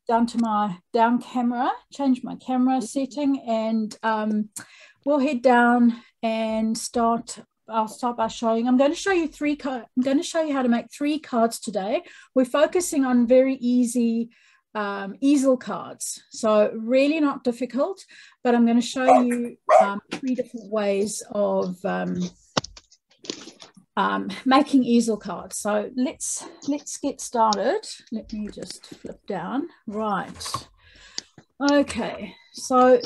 down to my down camera, change my camera setting, and we'll head down and start. I'll start by showing. I'm going to show you how to make 3 cards today. We're focusing on very easy EASEL cards, so really not difficult, but I'm going to show you 3 different ways of making EASEL cards. So let's get started. Let me just flip down. Right. Okay. So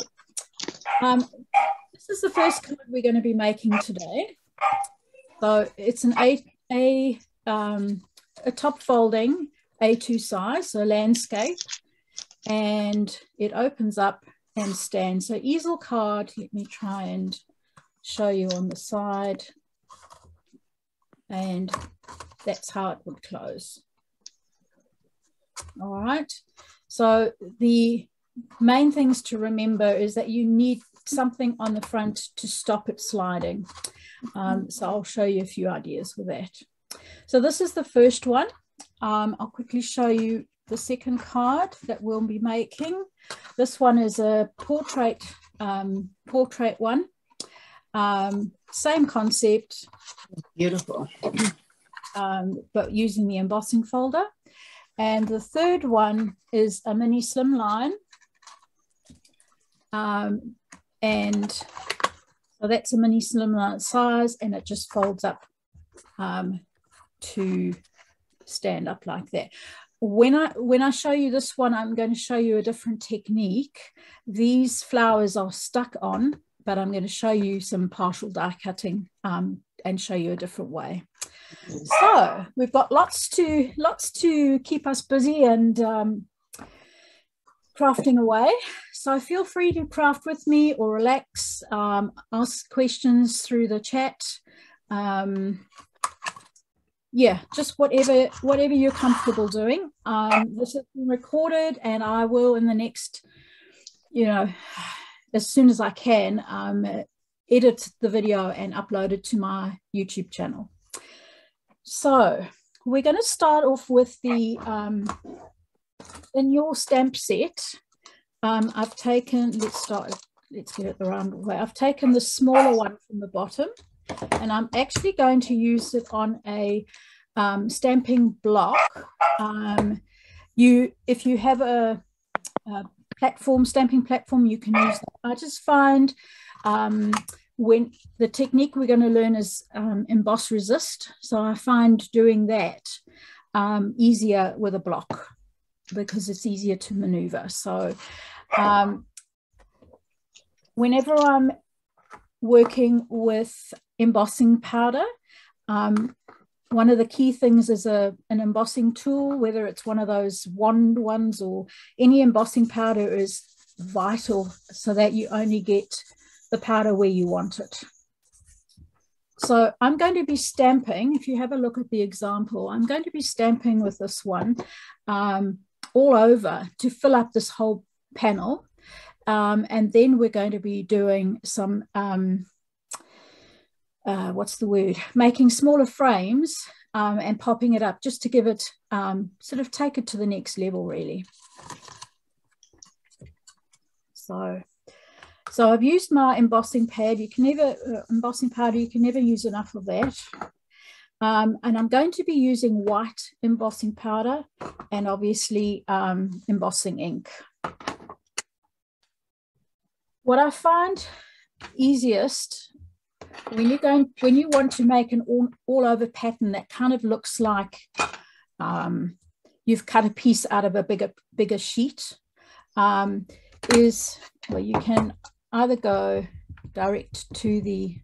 this is the first card we're going to be making today. So it's an a top folding A2 size, so landscape, and it opens up and stands. So EASEL card, let me try and show you on the side. And that's how it would close. All right. So the main things to remember is that you need something on the front to stop it sliding. So I'll show you a few ideas with that. So this is the first one. I'll quickly show you the second card that we'll be making. This one is a portrait one. Same concept. Beautiful. But using the embossing folder. And the third one is a mini slimline. And so that's a mini slimline size, and it just folds up to stand up like that. When I show you this one, I'm going to show you a different technique. These flowers are stuck on, but I'm going to show you some partial die cutting and show you a different way. So we've got lots to keep us busy and crafting away. So feel free to craft with me or relax, ask questions through the chat. Yeah, just whatever you're comfortable doing. This has been recorded, and I will in the next, as soon as I can, edit the video and upload it to my YouTube channel. So we're going to start off with the in your stamp set. I've taken, let's get it the round way. I've taken the smaller one from the bottom, and I'm actually going to use it on a stamping block. If you have a stamping platform, you can use that. I just find when the technique we're going to learn is emboss resist, so I find doing that easier with a block because it's easier to maneuver. So whenever I'm working with embossing powder, one of the key things is an embossing tool, whether it's one of those wand ones or any embossing powder is vital so that you only get the powder where you want it. So I'm going to be stamping, if you have a look at the example, I'm going to be stamping with this one all over to fill up this whole panel. And then we're going to be doing some, making smaller frames and popping it up just to give it, sort of take it to the next level, really. So I've used my embossing pad. You can never, embossing powder, you can never use enough of that. And I'm going to be using white embossing powder and obviously embossing ink. What I find easiest when you want to make an all over pattern that kind of looks like you've cut a piece out of a bigger sheet, is, well, you can either go direct to the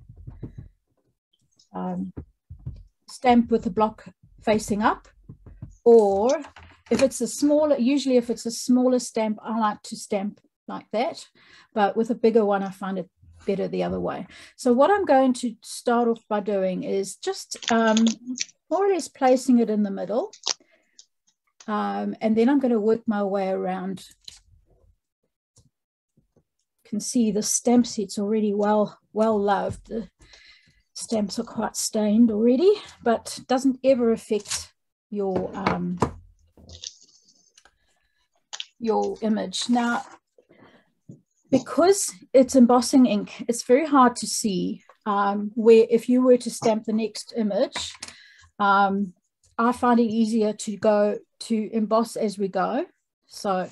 stamp with the block facing up, or if it's a smaller, usually if it's a smaller stamp, I like to stamp like that, but with a bigger one I find it better the other way. So what I'm going to start off by doing is just more or less placing it in the middle, and then I'm going to work my way around. You can see the stamp set's already well loved. The stamps are quite stained already, but doesn't ever affect your your image. Now, because it's embossing ink, it's very hard to see where if you were to stamp the next image, I find it easier to go to emboss as we go. So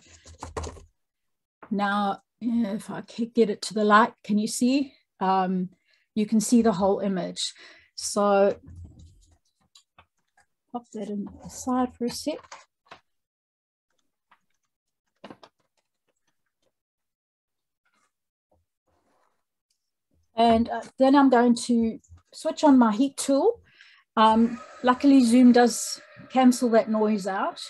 now, if I can get it to the light, can you see? You can see the whole image. So pop that in the side for a sec. And then I'm going to switch on my heat tool. Luckily, Zoom does cancel that noise out.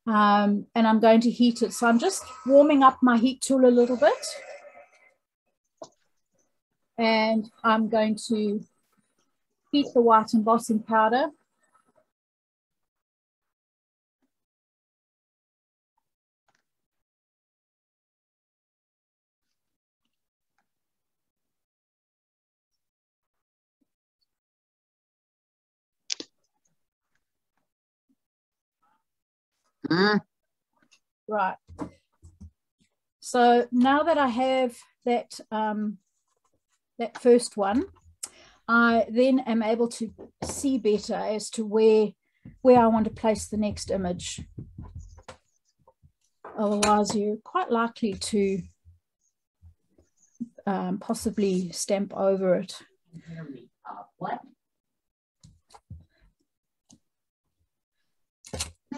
And I'm going to heat it. So I'm just warming up my heat tool a little bit. And I'm going to heat the white embossing powder. Right. So now that I have that, that first one, I then am able to see better as to where I want to place the next image. Otherwise, you're quite likely to possibly stamp over it. What?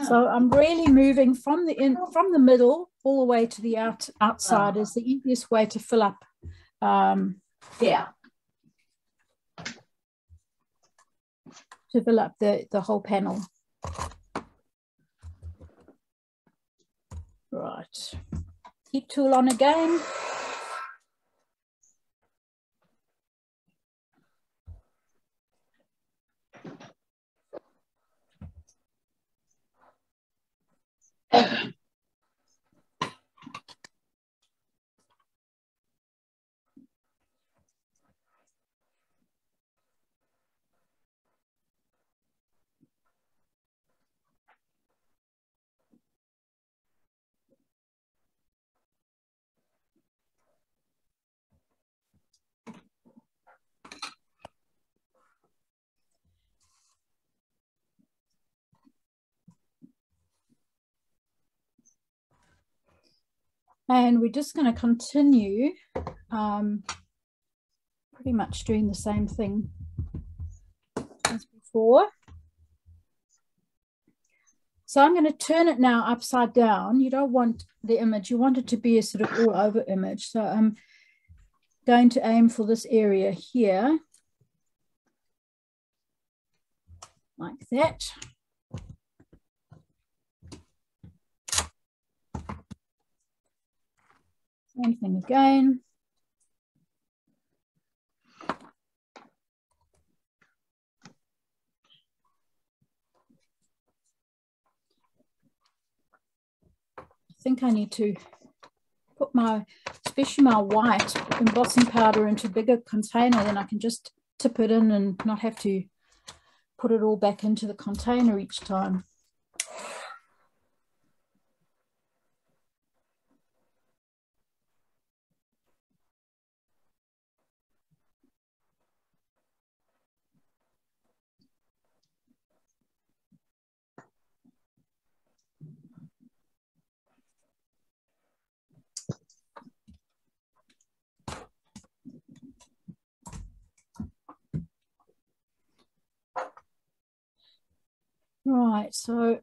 So I'm really moving from the middle all the way to the outside is the easiest way to fill up. Yeah. To fill up the whole panel. Right. Heat tool on again. And we're just going to continue pretty much doing the same thing as before. So I'm going to turn it now upside down. You don't want the image, you want it to be a sort of all over image. So I'm going to aim for this area here, like that. Same thing again. I think I need to put my, especially my white embossing powder into a bigger container, then I can just tip it in and not have to put it all back into the container each time. Right, so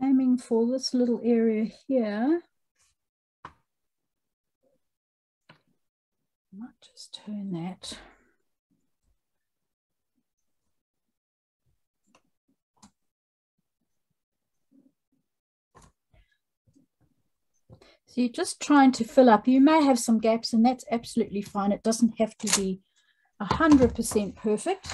aiming for this little area here. I might just turn that. So you're just trying to fill up. You may have some gaps, and that's absolutely fine. It doesn't have to be 100% perfect.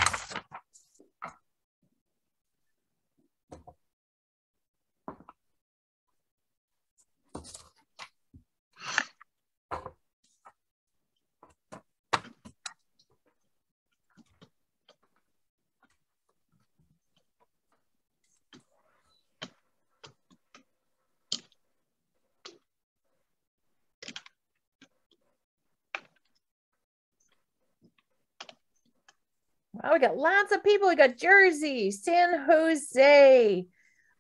Oh, we got lots of people. We got Jersey, San Jose.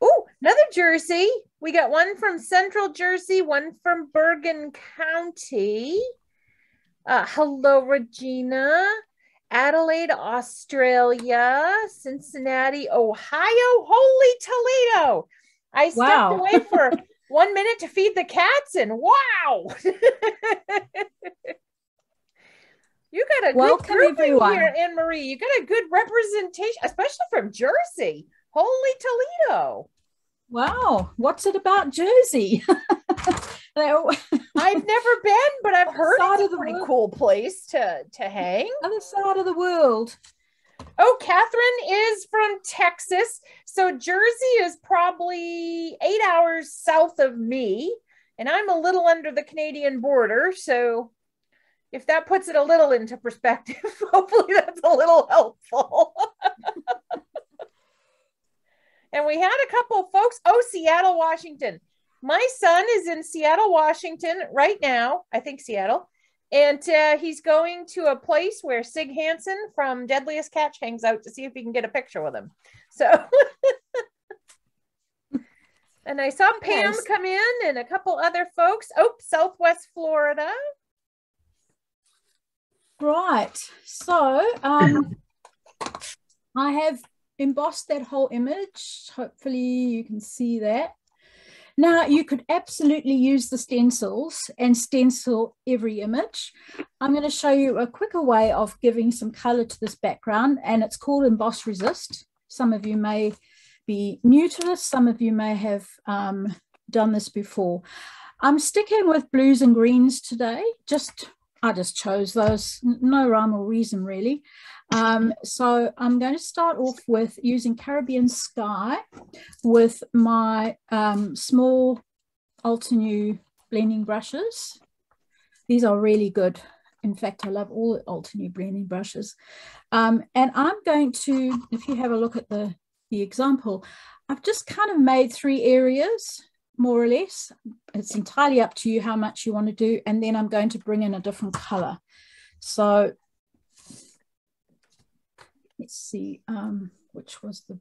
Oh, another Jersey. We got one from Central Jersey, one from Bergen County. Hello, Regina. Adelaide, Australia. Cincinnati, Ohio. Holy Toledo. I stepped away for 1 minute to feed the cats, and wow. You got a good group here, Anne-Marie. You got a good representation, especially from Jersey. Holy Toledo. Wow. What's it about Jersey? I've never been, but I've heard it's a pretty cool place to hang. Other side of the world. Oh, Catherine is from Texas. So Jersey is probably 8 hours south of me, and I'm a little under the Canadian border. So if that puts it a little into perspective, hopefully that's a little helpful. And we had a couple of folks. Oh, Seattle, Washington. My son is in Seattle, Washington right now. I think Seattle. And he's going to a place where Sig Hansen from Deadliest Catch hangs out to see if he can get a picture with him. So, and I saw Pam come in and a couple other folks. Oh, Southwest Florida. Right. So I have embossed that whole image. Hopefully you can see that. Now you could absolutely use the stencils and stencil every image. I'm going to show you a quicker way of giving some color to this background, and it's called Emboss Resist. Some of you may be new to this. Some of you may have done this before. I'm sticking with blues and greens today. I just chose those, no rhyme or reason really. So I'm going to start off with using Caribbean Sky with my small Altenew blending brushes. These are really good. In fact, I love all the Altenew blending brushes. And I'm going to, if you have a look at the example, I've just kind of made 3 areas, more or less. It's entirely up to you how much you want to do, and then I'm going to bring in a different color. So let's see, which was the,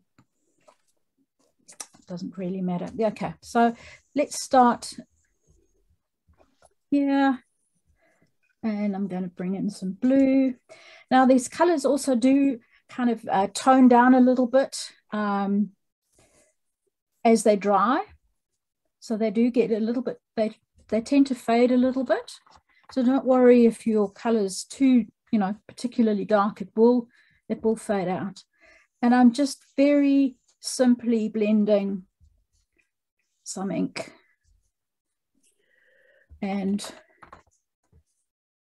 doesn't really matter. Okay, so let's start here, and I'm going to bring in some blue. Now these colors also do kind of tone down a little bit as they dry. So they do get a little bit, they tend to fade a little bit. So don't worry if your color's too, particularly dark, it will fade out. And I'm just very simply blending some ink. And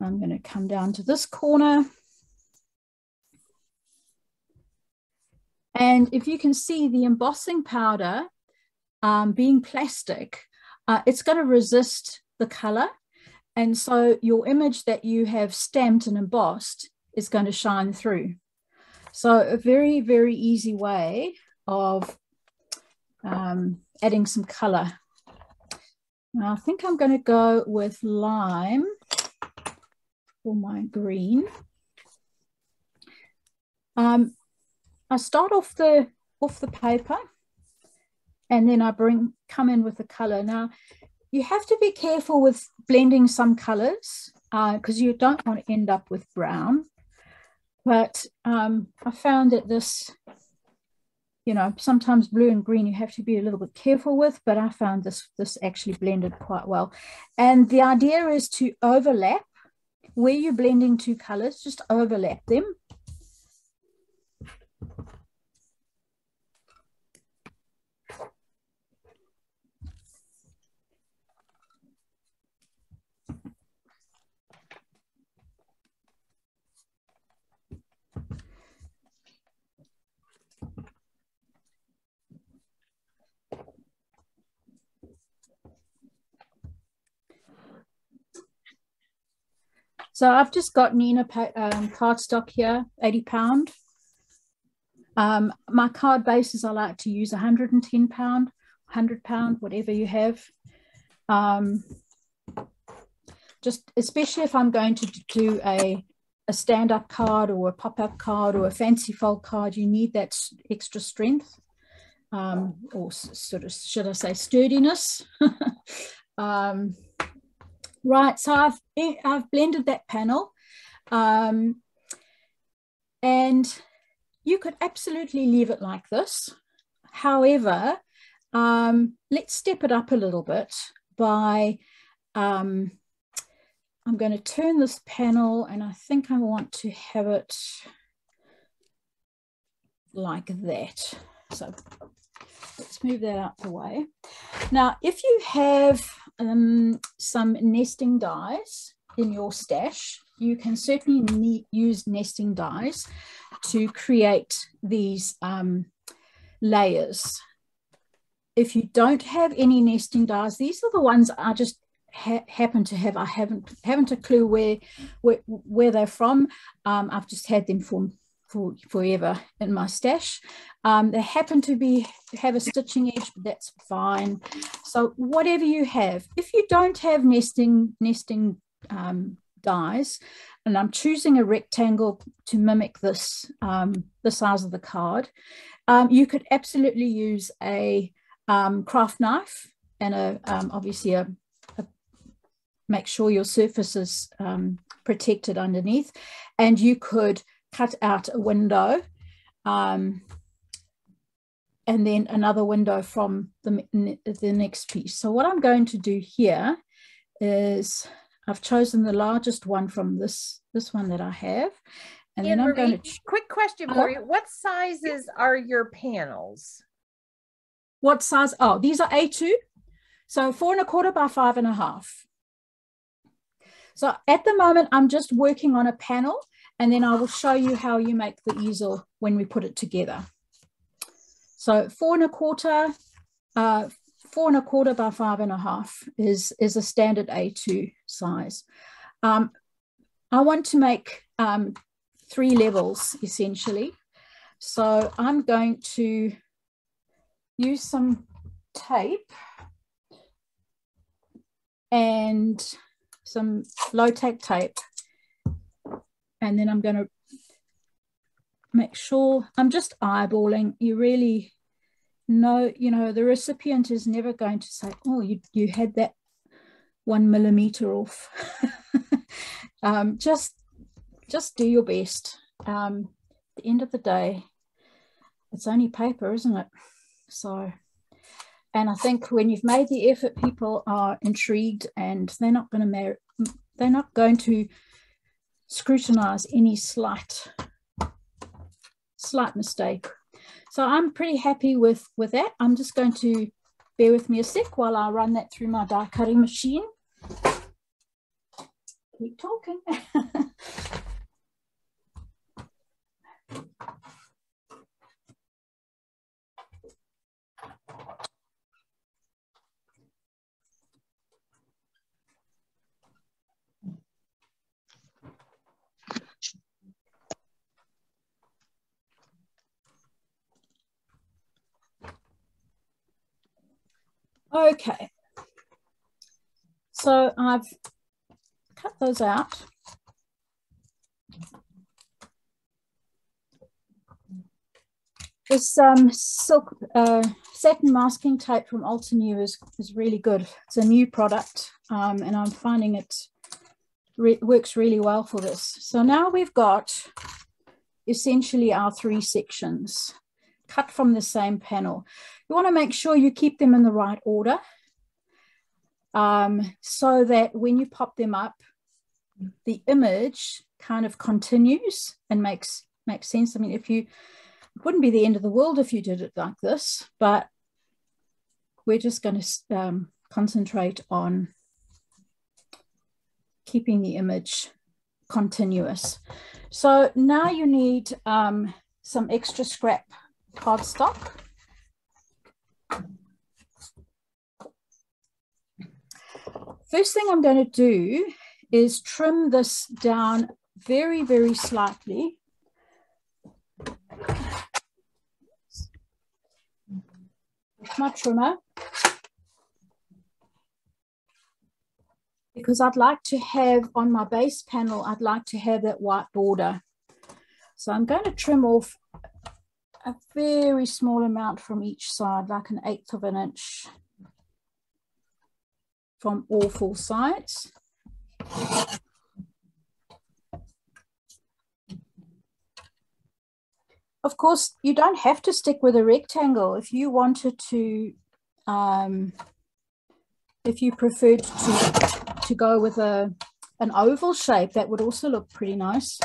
I'm going to come down to this corner. And if you can see the embossing powder, being plastic, it's going to resist the color, and so your image that you have stamped and embossed is going to shine through. So a very, very easy way of adding some color. Now I think I'm going to go with lime for my green. I start off the paper, and then I come in with the color. Now, you have to be careful with blending some colors because you don't want to end up with brown. But I found that this, sometimes blue and green you have to be a little bit careful with, but I found this actually blended quite well. And the idea is to overlap where you're blending 2 colors, just overlap them. So I've just got Nina cardstock here, 80 pound. My card bases I like to use 110 pound, 100 pound, whatever you have. Just especially if I'm going to do a a stand-up card or a pop-up card or a fancy fold card, you need that extra strength, or sort of, should I say, sturdiness. Right, so I've blended that panel, and you could absolutely leave it like this. However, let's step it up a little bit by I'm going to turn this panel, and I think I want to have it like that. So let's move that out the way. Now, if you have some nesting dies in your stash, you can certainly use nesting dies to create these layers. If you don't have any nesting dies, these are the ones I just happen to have. I haven't a clue where they're from. I've just had them for forever in my stash. They happen to have a stitching edge, but that's fine. So whatever you have, if you don't have nesting dies, and I'm choosing a rectangle to mimic this, the size of the card, you could absolutely use a craft knife and obviously make sure your surface is protected underneath, and you could cut out a window and then another window from the next piece. So what I'm going to do here is I've chosen the largest one from this one that I have, and then I'm going to... Quick question for you. What sizes are your panels? What size? Oh, these are A2. So 4¼ by 5½. So at the moment, I'm just working on a panel, and then I will show you how you make the easel when we put it together. So 4¼ by 5½ is a standard A2 size. I want to make 3 levels essentially. So I'm going to use some tape and some low-tack tape, and then I'm going to make sure I'm just eyeballing. You really know, the recipient is never going to say, oh, you had that 1 millimeter off. Just do your best. At the end of the day, it's only paper, isn't it? So, and I think when you've made the effort, people are intrigued, and they're not going to scrutinize any slight mistake. So I'm pretty happy with that. I'm just going to bear with me a sec while I run that through my die cutting machine. Keep talking. Okay, so I've cut those out. This silk satin masking tape from Altenew is really good. It's a new product, and I'm finding it works really well for this. So now we've got essentially our 3 sections cut from the same panel. You want to make sure you keep them in the right order, so that when you pop them up, the image kind of continues and makes sense. I mean, it wouldn't be the end of the world if you did it like this, but we're just going to concentrate on keeping the image continuous. So now you need some extra scrap cardstock. First thing I'm going to do is trim this down very, very slightly. With my trimmer. because I'd like to have on my base panel, I'd like to have that white border. So I'm going to trim off a very small amount from each side, like 1/8 of an inch from all 4 sides. Of course, you don't have to stick with a rectangle. If you wanted to, if you preferred to go with an oval shape, that would also look pretty nice.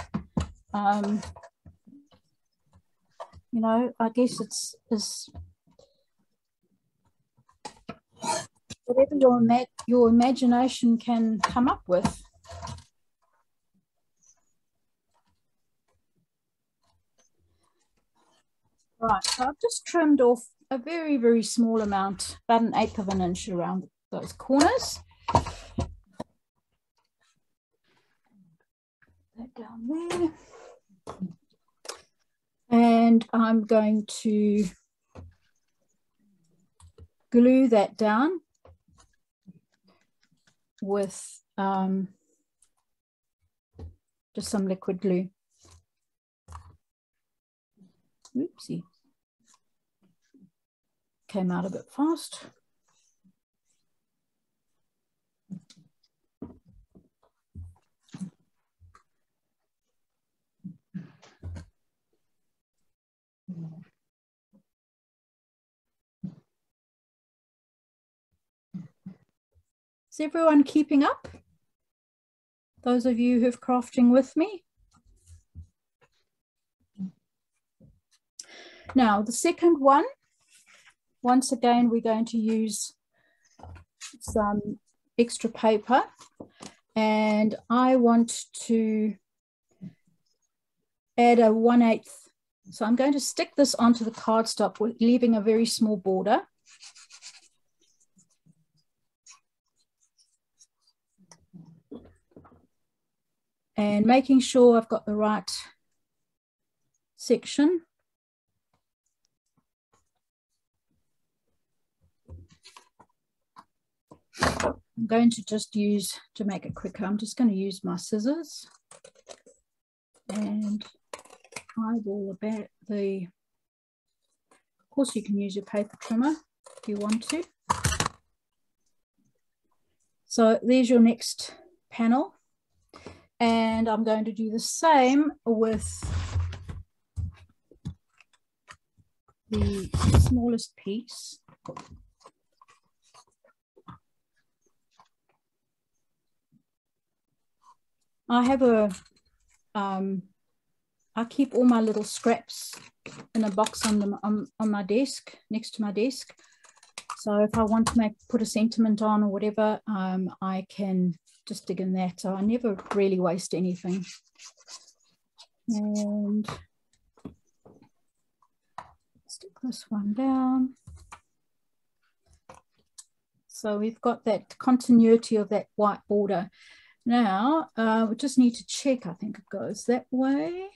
You know, I guess it's whatever your imagination can come up with. Right, so I've just trimmed off a very, very small amount, about 1/8 of an inch around those corners. That down there. And I'm going to glue that down with just some liquid glue. Oopsie. Came out a bit fast. Is everyone keeping up? Those of you who've crafting with me? Now, the second one, once again, we're going to use some extra paper, and I want to add a 1/8. So I'm going to stick this onto the cardstock, leaving a very small border. And making sure I've got the right section. I'm going to just use, to make it quicker, I'm just going to use my scissors and eyeball about of course you can use your paper trimmer if you want to. So there's your next panel. And I'm going to do the same with the smallest piece. I have I keep all my little scraps in a box on my desk, next to my desk. So if I want to put a sentiment on or whatever, I can just dig in that. So I never really waste anything. And stick this one down. So we've got that continuity of that white border. Now we just need to check. I think it goes that way.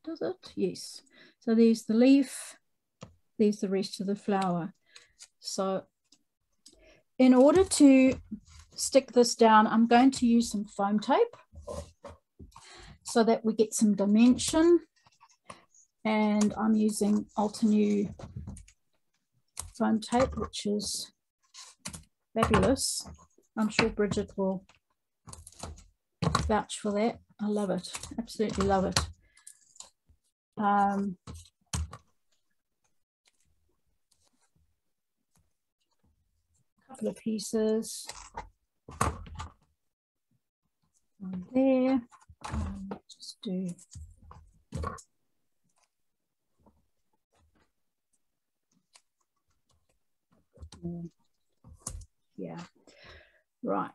Does it? Yes. So there's the leaf. There's the rest of the flower. So in order to stick this down, I'm going to use some foam tape so that we get some dimension, and I'm using Altenew foam tape, which is fabulous. I'm sure Bridget will vouch for that. I love it, absolutely love it. Couple of pieces on there. Just do yeah, right.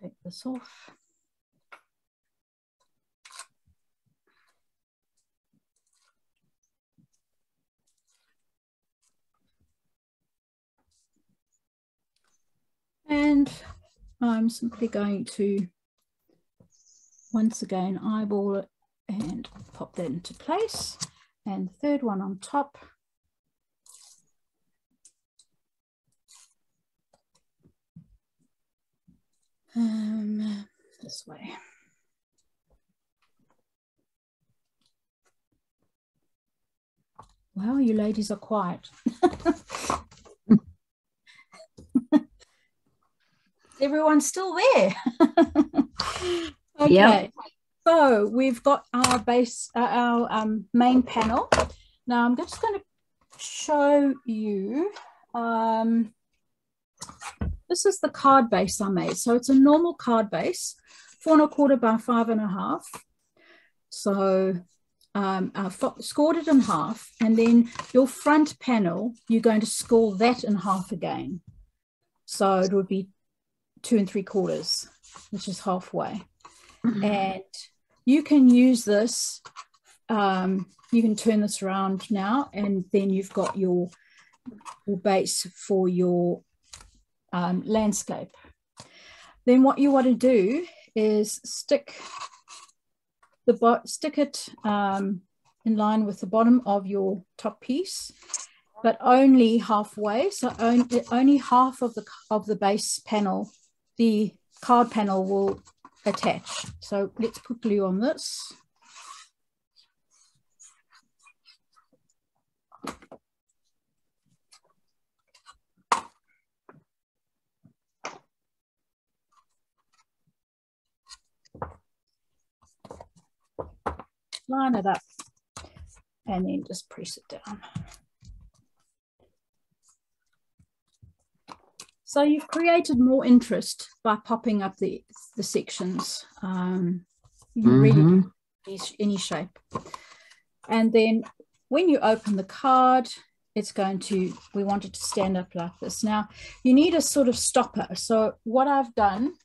Take this off. And I'm simply going to, once again, eyeball it and pop that into place. And the third one on top. This way. Wow, you ladies are quiet. Everyone's still there. Okay, yep. So we've got our base, our main panel. Now I'm just going to show you. This is the card base I made. So it's a normal card base, 4 1/4 by 5 1/2. So I've scored it in half, and then your front panel, you're going to score that in half again. So it would be 2 3/4, which is halfway. And you can use this, you can turn this around now, and then you've got your base for your landscape. Then what you want to do is stick it in line with the bottom of your top piece, but only halfway. So only half of the base panel, the card panel, will attach. So let's put glue on this. Line it up and then just press it down. So you've created more interest by popping up the sections. You can really use any shape. And then when you open the card, it's going to, we want it to stand up like this. Now you need a sort of stopper. So what I've done,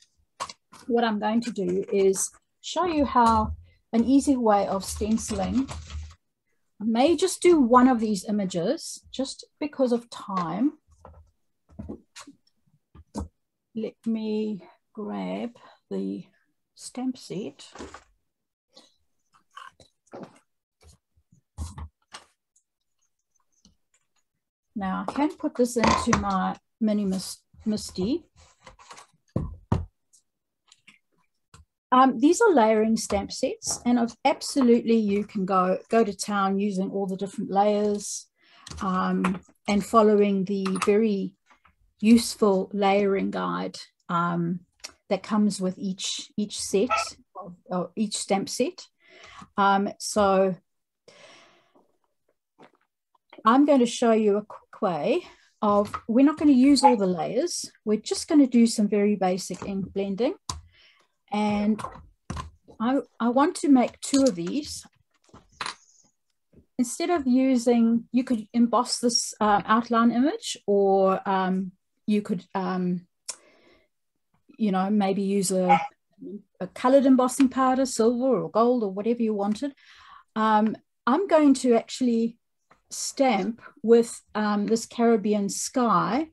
what I'm going to do is show you how an easy way of stenciling. I may just do one of these images just because of time. Let me grab the stamp set. Now I can put this into my mini Misty. These are layering stamp sets, and absolutely you can go to town using all the different layers and following the very useful layering guide that comes with each set or each stamp set. So I'm going to show you a quick way of, we're not going to use all the layers. We're just going to do some very basic ink blending. And I want to make 2 of these. Instead of using, you could emboss this outline image, or you could, you know, maybe use a colored embossing powder, silver or gold or whatever you wanted. I'm going to actually stamp with this Caribbean sky,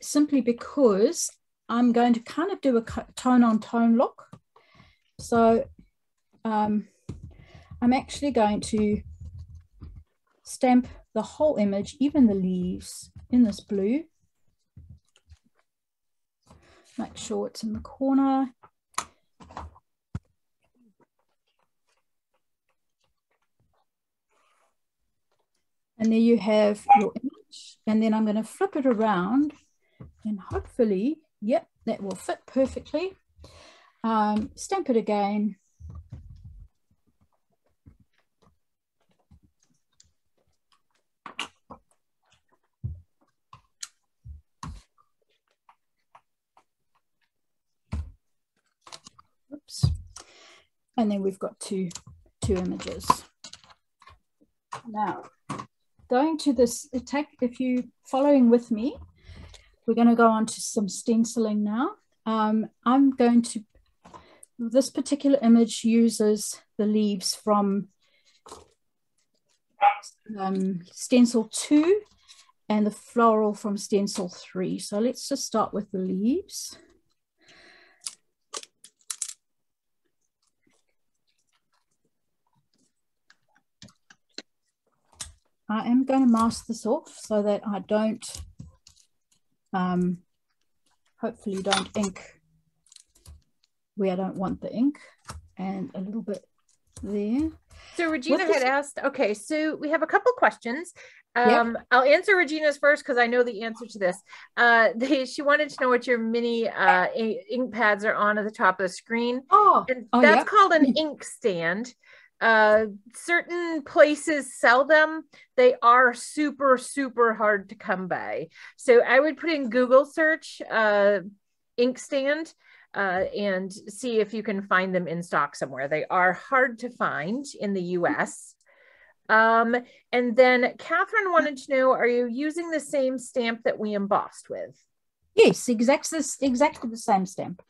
simply because I'm going to kind of do a tone on tone look. So I'm actually going to stamp the whole image, even the leaves, in this blue. Make sure it's in the corner. And there you have your image. And then I'm going to flip it around, and hopefully, yep, that will fit perfectly. Stamp it again. Oops. And then we've got two images. Now, going to this, if you're following with me, we're going to go on to some stenciling now. I'm going to, this particular image uses the leaves from stencil 2 and the floral from stencil 3. So let's just start with the leaves. I am going to mask this off so that I don't, hopefully don't ink where I don't want the ink, and a little bit there. So Regina had asked, okay, so we have a couple questions. Yep. I'll answer Regina's first because I know the answer to this. She wanted to know what your mini ink pads are on at the top of the screen. And that's yep. called an ink stand. Certain places sell them. They are super, super hard to come by. So I would put in Google search ink stand and see if you can find them in stock somewhere. They are hard to find in the US. And then Catherine wanted to know, are you using the same stamp that we embossed with? Yes, exactly the same stamp.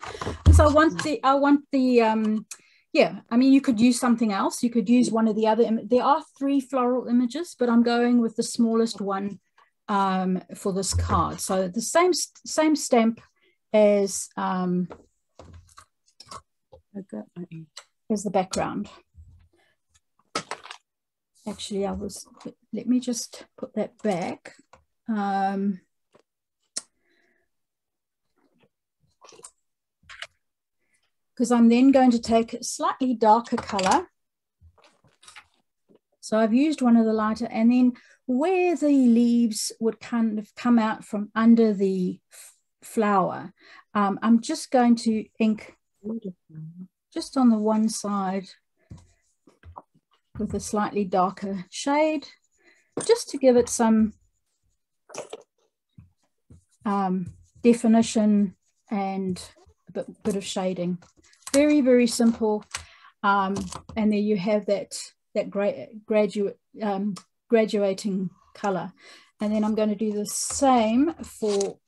So I want the yeah, I mean, you could use something else. You could use one of the other. There are 3 floral images, but I'm going with the smallest one for this card. So the same stamp as the background. Actually, let me just put that back. Because I'm then going to take a slightly darker color. So I've used one of the lighter, and then where the leaves would kind of come out from under the flower, I'm just going to ink just on the one side with a slightly darker shade, just to give it some definition and a bit of shading. Very, very simple. And there you have that graduating color. And then I'm going to do the same for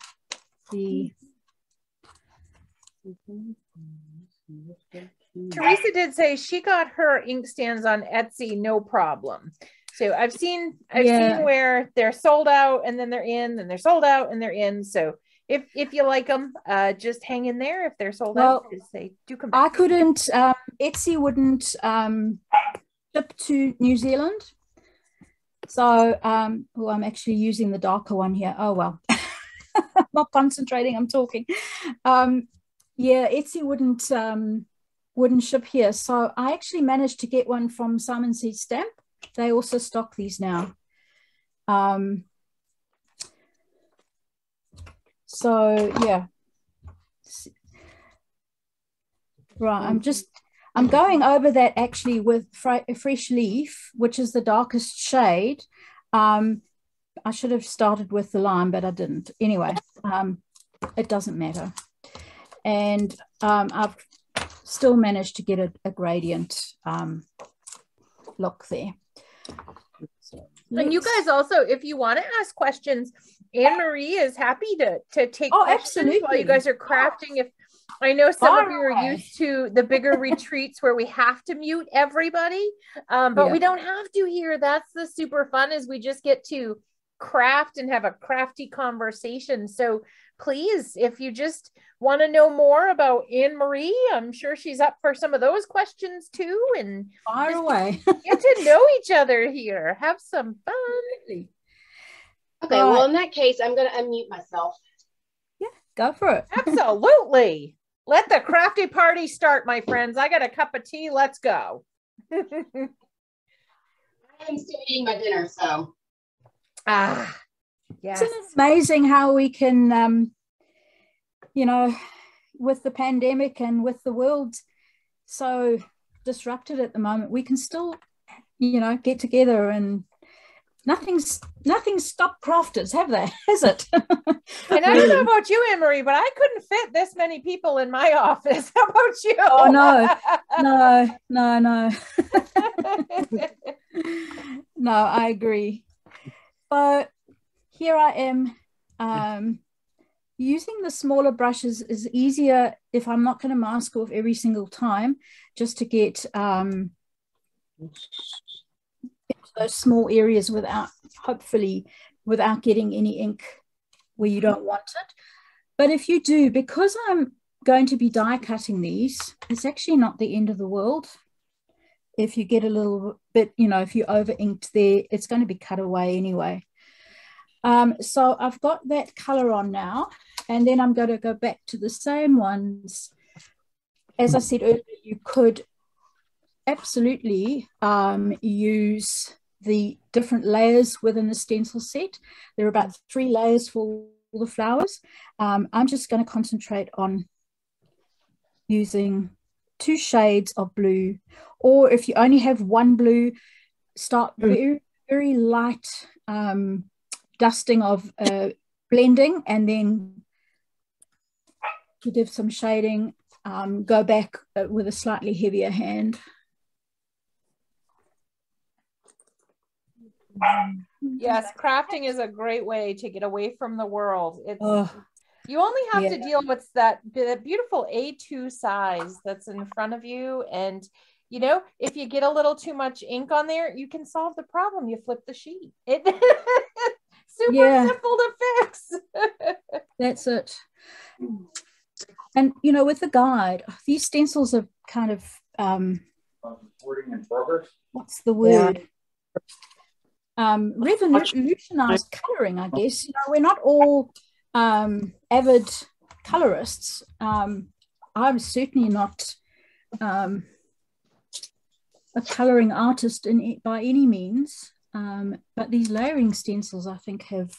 the... Teresa did say she got her ink stands on Etsy, no problem. So I've seen where they're sold out and then they're in, and they're sold out and they're in. So if you like them, just hang in there if they're sold out, because they do come back. I couldn't, Etsy wouldn't ship to New Zealand. So, I'm actually using the darker one here. Oh, well, I'm not concentrating, I'm talking. Yeah, Etsy wouldn't ship here. So I actually managed to get one from Simon Seed Stamp. They also stock these now. So yeah, right. I'm going over that actually with a fresh leaf, which is the darkest shade. I should have started with the lime, but I didn't. Anyway, it doesn't matter. And I've still managed to get a gradient look there. And you guys also, if you want to ask questions, Anne-Marie is happy to take questions absolutely. While you guys are crafting. If I know some of you are used to the bigger retreats where we have to mute everybody, but we don't have to here. That's the super fun, is we just get to craft and have a crafty conversation. So please, if you just want to know more about Anne-Marie, I'm sure she's up for some of those questions too. And fire away. Get to know each other here. Have some fun. Absolutely. Okay, well, in that case, I'm going to unmute myself. Yeah, go for it. Absolutely. Let the crafty party start, my friends. I got a cup of tea. Let's go. I am still eating my dinner, so. Yes. Isn't it amazing how we can, you know, with the pandemic and with the world so disrupted at the moment, we can still, you know, get together, and nothing's stopped crafters, have they? Has it? And I don't know about you, Anne-Marie, but I couldn't fit this many people in my office. How about you? Oh, no. No, I agree. But here I am. Using the smaller brushes is easier if I'm not going to mask off every single time, just to get those small areas hopefully without getting any ink where you don't want it. But if you do, because I'm going to be die cutting these, it's actually not the end of the world. If you get a little bit, you know, if you over inked there, it's going to be cut away anyway. So I've got that color on now, and then I'm going to go back to the same ones as I said earlier, you could absolutely use the different layers within the stencil set. There are about 3 layers for all the flowers. I'm just going to concentrate on using 2 shades of blue, or if you only have 1 blue, start very, very light dusting of blending, and then to give some shading, go back with a slightly heavier hand. Yes, crafting is a great way to get away from the world. It's you only have to deal with that beautiful A2 size that's in front of you, and you know, if you get a little too much ink on there, you can solve the problem. You flip the sheet. It super simple to fix. That's it. And you know, with the guide, these stencils are kind of recording in progress. What's the word? Revolutionized coloring, I guess. You know, we're not all avid colorists. I'm certainly not a coloring artist by any means, but these layering stencils, I think, have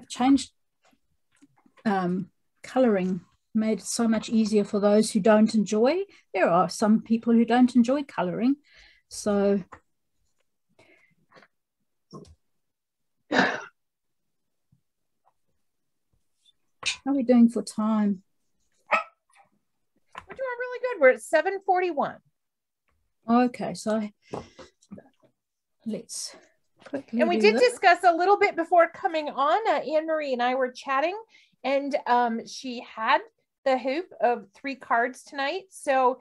changed coloring, made it so much easier for those who don't enjoy. There are some people who don't enjoy coloring, so how are we doing for time? We're doing really good. We're at 7:41. Okay, so let's quickly. And we did discuss a little bit before coming on. Anne-Marie and I were chatting, and she had the hoop of 3 cards tonight. So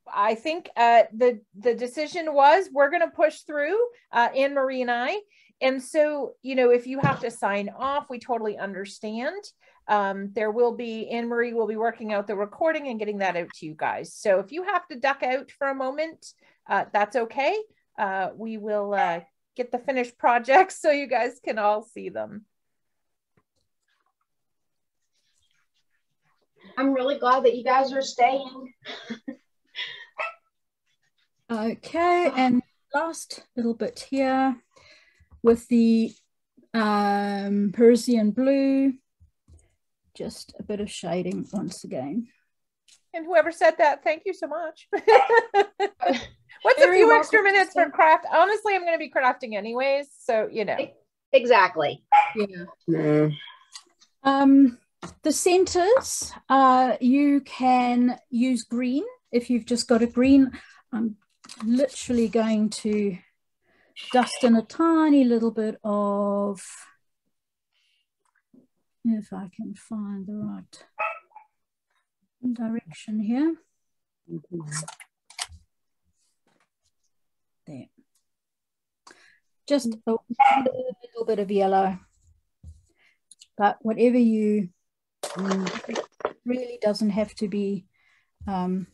I think the decision was we're going to push through, Anne-Marie and I. And so, you know, if you have to sign off, we totally understand. There will be, Anne-Marie will be working out the recording and getting that out to you guys. So if you have to duck out for a moment, that's okay. We will get the finished projects so you guys can all see them. I'm really glad that you guys are staying. Okay, and last little bit here with the Parisian blue, just a bit of shading once again. And whoever said that, thank you so much. What's a few extra minutes for craft? Honestly, I'm going to be crafting anyways, so you know. Exactly. Yeah. The centers, you can use green if you've just got a green. I'm literally going to dust in a tiny little bit of, if I can find the right direction here. There. Just a little bit of yellow. But whatever you, it really doesn't have to be 100%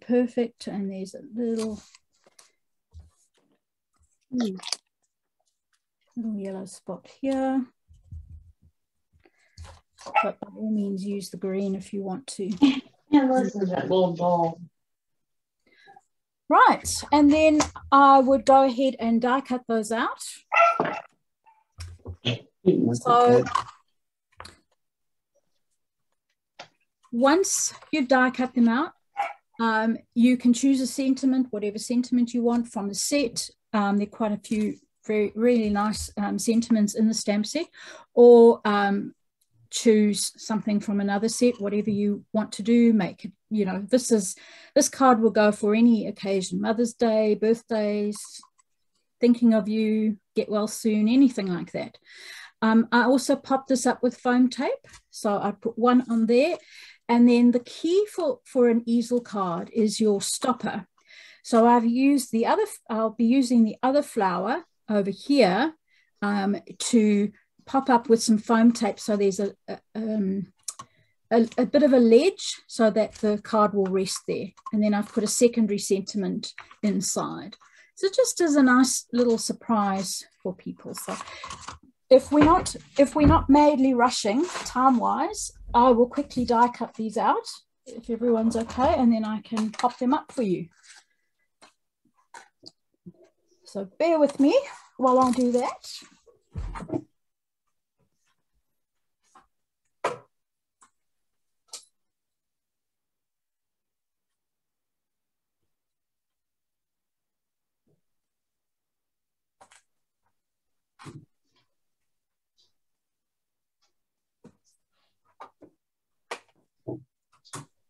perfect. And there's a little yellow spot here. But by all means, use the green if you want to. And listen to that little ball. Right, and then I would go ahead and die cut those out. So once you've die cut them out, you can choose a sentiment, whatever sentiment you want from the set. There are quite a few really nice sentiments in the stamp set, or choose something from another set, whatever you want to do. Make, you know, this card will go for any occasion, Mother's Day, birthdays, thinking of you, get well soon, anything like that. I also popped this up with foam tape, so I put one on there. And then the key for an easel card is your stopper. So I've used the other, I'll be using the other flower over here to pop up with some foam tape, so there's a bit of a ledge so that the card will rest there. And then I've put a secondary sentiment inside. So just as a nice little surprise for people. So if we're not madly rushing time-wise, I will quickly die cut these out if everyone's okay, and then I can pop them up for you. So bear with me while I do that.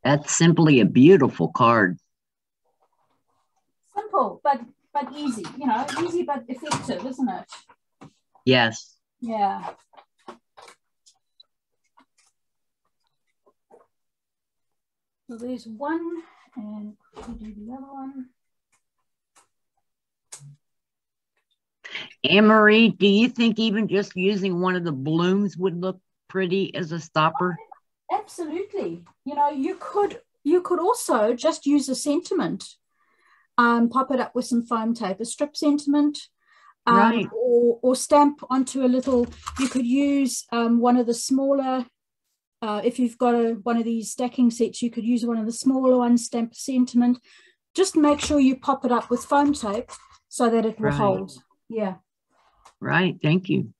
That's simply a beautiful card. Simple, but easy, you know, easy but effective, isn't it? Yes. Yeah. So there's one, and we do the other one. Anne-Marie, do you think even just using one of the blooms would look pretty as a stopper? Absolutely. You know, you could also just use a sentiment, pop it up with some foam tape, a strip sentiment, Right. or stamp onto a little. You could use one of the smaller. If you've got one of these stacking sets, you could use one of the smaller ones, stamp a sentiment. Just make sure you pop it up with foam tape so that it will hold. Yeah. Right. Thank you.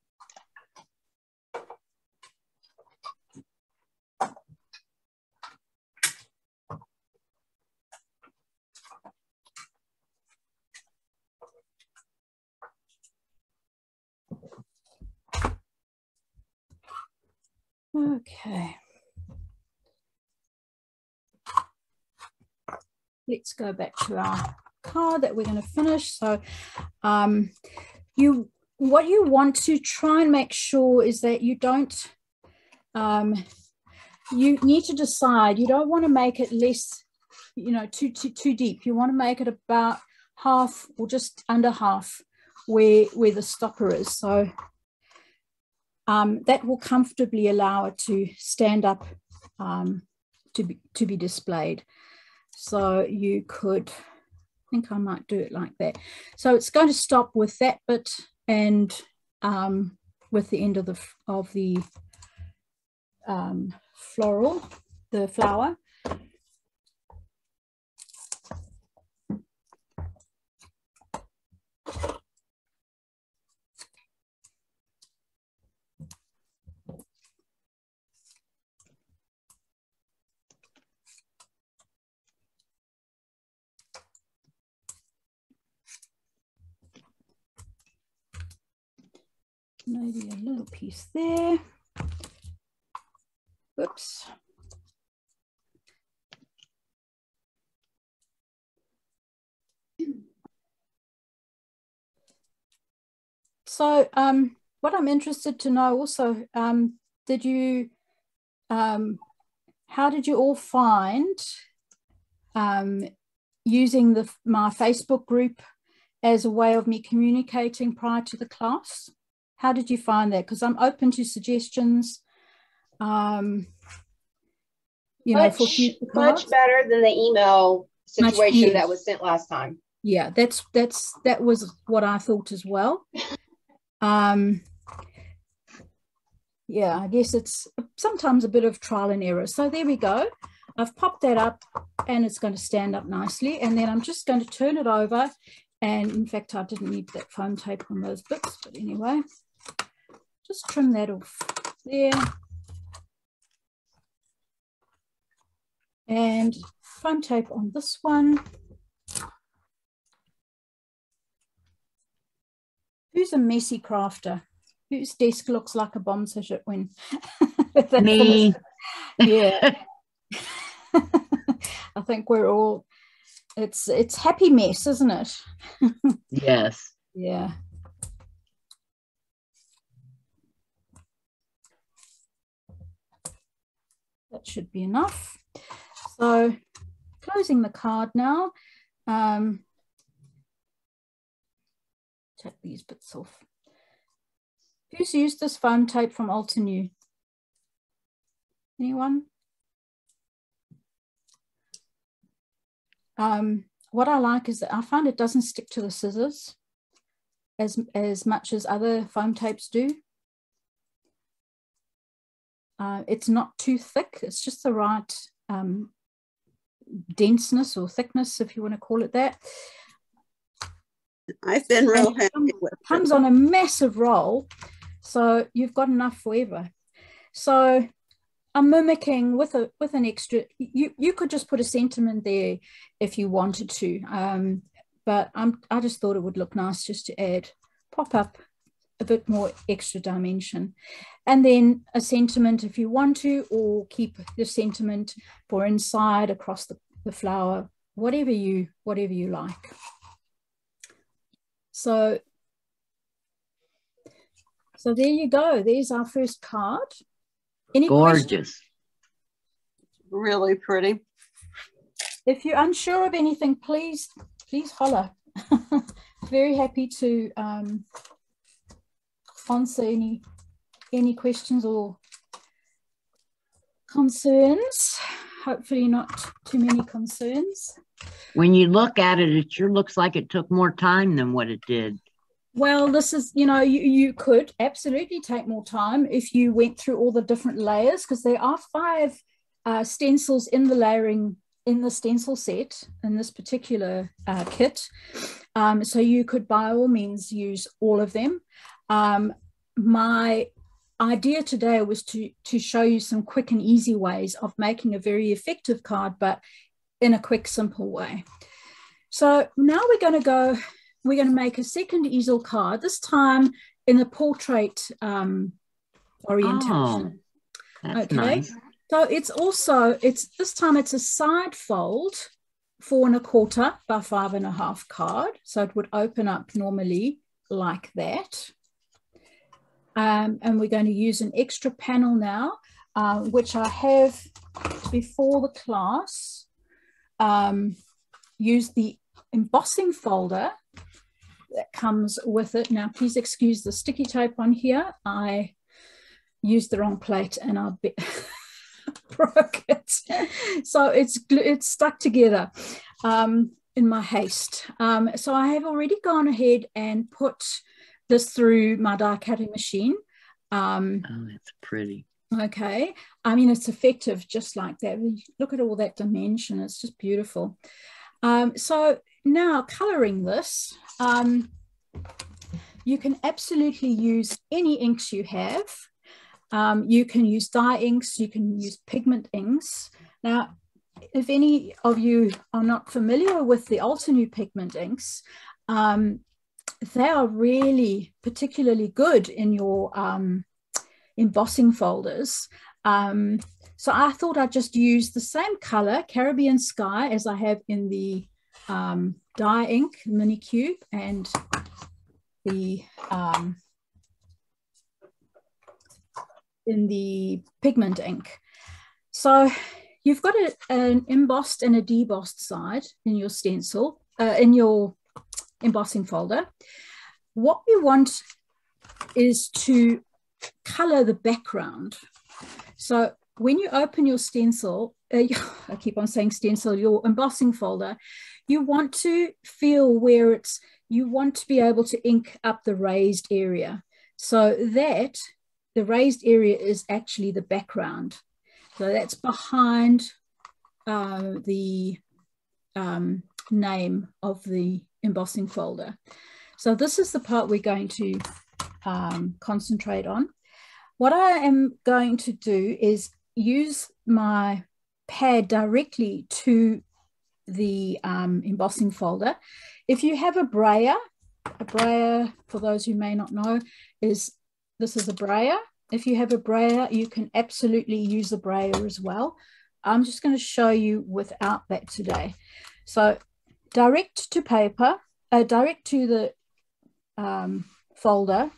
Okay. Let's go back to our card that we're going to finish. So what you want to try and make sure is that you don't, you need to decide, you don't want to make it less, you know, too deep. You want to make it about half or just under half where the stopper is. So that will comfortably allow it to stand up to be displayed. So you could, I think I might do it like that. So it's going to stop with that bit and with the end of the floral, the flower. Maybe a little piece there. Whoops. So what I'm interested to know also, how did you all find using my Facebook group as a way of me communicating prior to the class? How did you find that? Because I'm open to suggestions. You know, for future cards. Much better than the email situation that was sent last time. Yeah, that was what I thought as well. Yeah, I guess it's sometimes a bit of trial and error. So there we go. I've popped that up and it's going to stand up nicely. And then I'm just going to turn it over. And in fact, I didn't need that foam tape on those bits, but anyway, just trim that off there. And foam tape on this one. Who's a messy crafter? Whose desk looks like a bomb session when Me. Yeah. I think we're all, it's happy mess, isn't it? Yes. Yeah. That should be enough. So closing the card now. Take these bits off. Who's used this foam tape from Altenew? Anyone? What I like is that I find it doesn't stick to the scissors as much as other foam tapes do. It's not too thick. It's just the right denseness or thickness, if you want to call it that. I've been real happy with it. Comes on a massive roll, so you've got enough forever. So I'm mimicking with an extra. You could just put a sentiment there if you wanted to, but I just thought it would look nice just to pop up a bit more extra dimension, and then a sentiment if you want to, or keep the sentiment for inside across the flower, whatever you like. So there you go. There's our first card. Any Gorgeous. questions? Really pretty. If you're unsure of anything, please holler. Very happy to answer any questions or concerns. Hopefully not too many concerns. When you look at it, it sure looks like it took more time than what it did. Well, this is, you could absolutely take more time if you went through all the different layers, because there are 5 stencils in the stencil set in this particular kit. So you could by all means use all of them. My idea today was to show you some quick and easy ways of making a very effective card, but in a quick, simple way. So now we're going to make a second easel card, this time in the portrait orientation. Oh, that's okay. nice. So this time it's a side fold, 4 1/4 by 5 1/2 card. So it would open up normally like that. And we're going to use an extra panel now, which I have before the class. Use the embossing folder that comes with it. Now, please excuse the sticky tape on here. I used the wrong plate and I broke it. So it's stuck together in my haste. So I have already gone ahead and put this through my die cutting machine. Oh, that's pretty. Okay, I mean, it's effective just like that. Look at all that dimension. It's just beautiful. So now coloring this, you can absolutely use any inks you have. You can use dye inks, you can use pigment inks. Now, if any of you are not familiar with the Altenew pigment inks, they are really particularly good in your embossing folders. So I thought I'd just use the same color, Caribbean Sky, as I have in the dye ink mini cube and the in the pigment ink. So you've got an embossed and a debossed side in your stencil, in your embossing folder. What we want is to color the background. So when you open your stencil, I keep on saying stencil, your embossing folder, you want to feel where you want to be able to ink up the raised area, so that the raised area is actually the background. So that's behind the name of the embossing folder. So this is the part we're going to concentrate on. What I am going to do is use my pad directly to the embossing folder. If you have a brayer, for those who may not know, this is a brayer. If you have a brayer, you can absolutely use a brayer as well. I'm just going to show you without that today. So direct to paper, direct to the folder,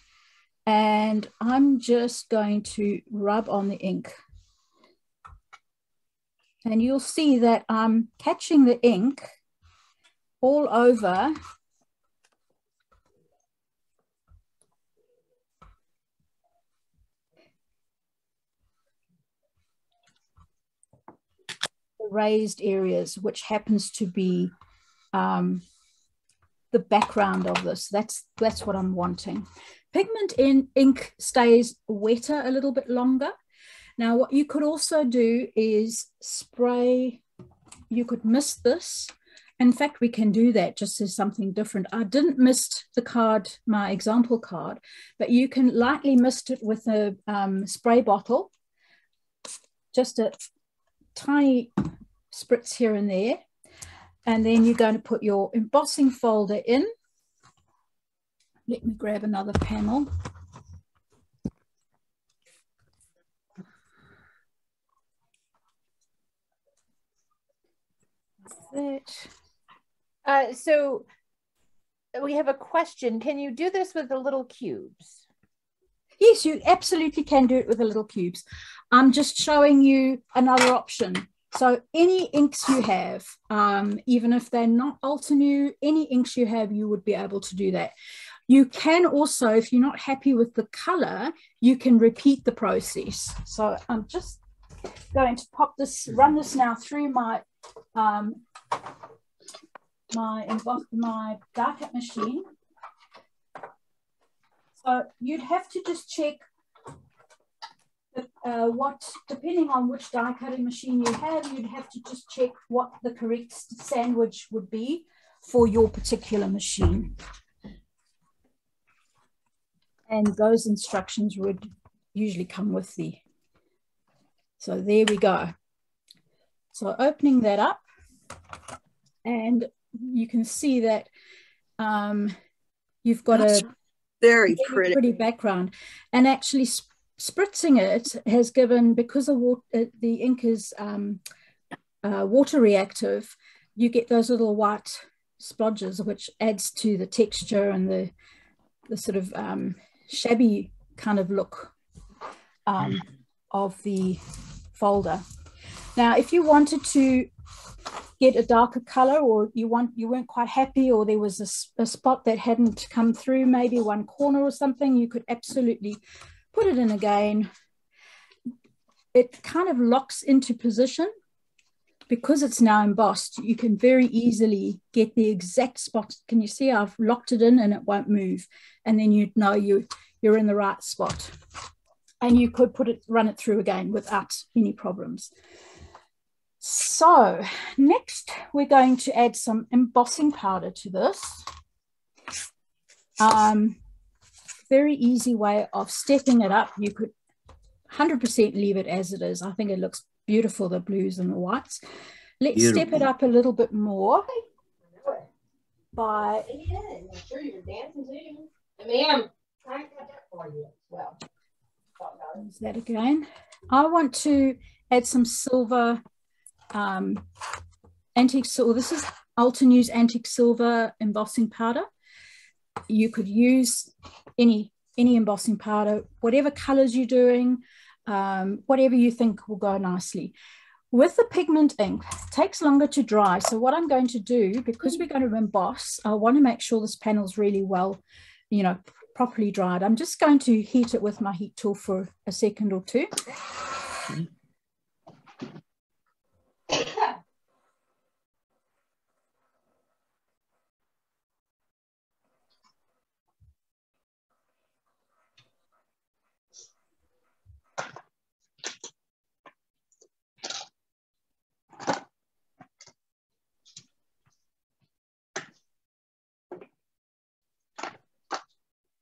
and I'm just going to rub on the ink. And you'll see that I'm catching the ink all over the raised areas, which happens to be the background of this. That's what I'm wanting. Pigment ink stays wetter a little bit longer. Now, what you could also do is spray, you could mist this. In fact, we can do that just as something different. I didn't mist the card, my example card, but you can lightly mist it with a spray bottle, just a tiny spritz here and there. And then you're going to put your embossing folder in. Let me grab another panel. So we have a question. Can you do this with the little cubes? Yes, you absolutely can do it with the little cubes. I'm just showing you another option. So any inks you have, even if they're not Altenew, any inks you have, you would be able to do that. You can also, if you're not happy with the color, you can repeat the process. So I'm just going to run this now through my my die cut machine. So you'd have to just check depending on which die cutting machine you have, you'd have to just check what the correct sandwich would be for your particular machine. And those instructions would usually come with so there we go. So opening that up, and you can see that you've got a very pretty background, and actually spritzing it has given, because the ink is water reactive, you get those little white splodges, which adds to the texture and the sort of shabby kind of look of the folder. Now, if you wanted to get a darker color, or you weren't quite happy, or there was a spot that hadn't come through, maybe one corner or something, you could absolutely put it in again. It kind of locks into position. Because it's now embossed, you can very easily get the exact spot. Can you see I've locked it in and it won't move? And then you'd know you're in the right spot. And you could run it through again without any problems. So next we're going to add some embossing powder to this. Very easy way of stepping it up. You could 100% leave it as it is. I think it looks beautiful, the blues and the whites. Let's step it up a little bit more by... I'm sure you're dancing too. Ma'am, I got that for you as well. Use that again. I want to add some silver, antique silver. This is Altenew's antique silver embossing powder. You could use any embossing powder, whatever colors you're doing, whatever you think will go nicely. With the pigment ink, it takes longer to dry. So what I'm going to do, because we're going to emboss, I want to make sure this panel's really well, properly dried. I'm just going to heat it with my heat tool for a second or two.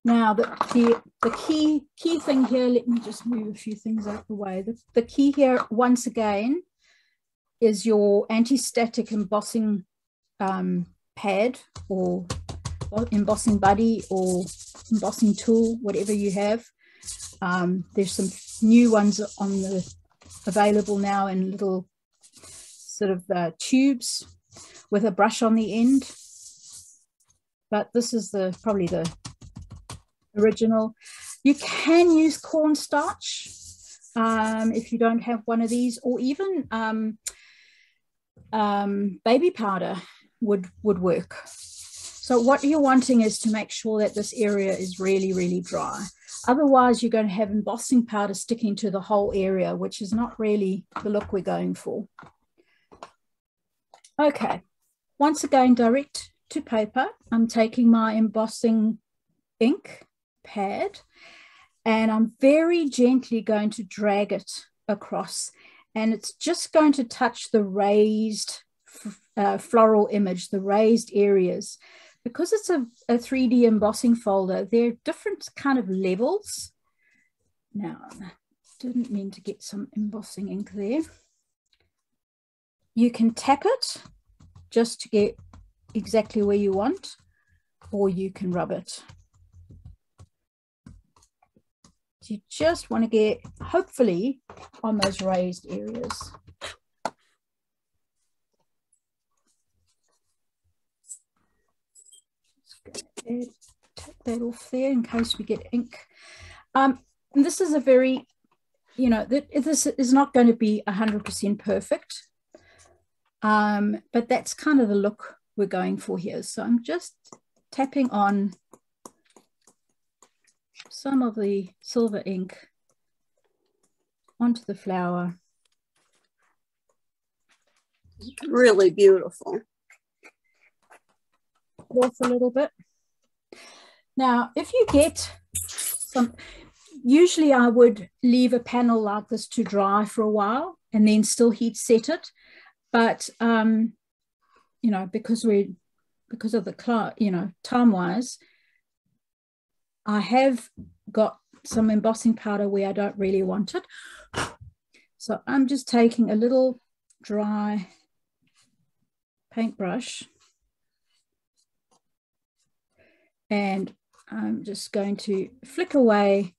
Now, the key thing here, let me just move a few things out of the way. The key here, once again, is your anti-static embossing pad, or embossing buddy, or embossing tool, whatever you have. There's some new ones available now in little sort of tubes with a brush on the end. But this is probably the original. You can use cornstarch if you don't have one of these, or even baby powder would work. So what you're wanting is to make sure that this area is really, really dry. Otherwise, you're going to have embossing powder sticking to the whole area, which is not really the look we're going for. Okay, once again, direct to paper. I'm taking my embossing ink pad, and I'm very gently going to drag it across, and it's just going to touch the raised floral image, the raised areas. Because it's a 3D embossing folder, there are different kind of levels. Now, I didn't mean to get some embossing ink there. You can tap it just to get exactly where you want, or you can rub it. So you just want to get, hopefully, on those raised areas. Take that off there in case we get ink. And this is a very, you know, this is not going to be 100% perfect, but that's kind of the look we're going for here. So I'm just tapping on some of the silver ink onto the flower. Really beautiful. Off a little bit. Now, if you get some, usually I would leave a panel like this to dry for a while and then still heat set it. But, you know, because of the, you know, time-wise, I have got some embossing powder where I don't really want it. So I'm just taking a little dry paintbrush and I'm just going to flick away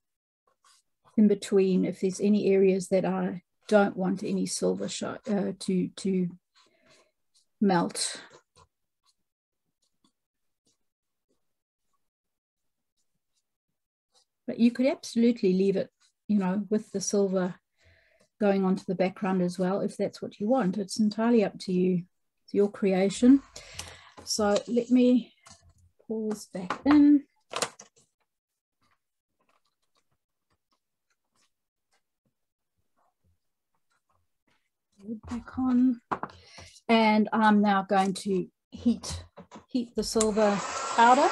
in between if there's any areas that I don't want any silver to melt. But you could absolutely leave it, you know, with the silver going onto the background as well, if that's what you want. It's entirely up to you. It's your creation. So let me pause back in. Back on. And I'm now going to heat the silver powder.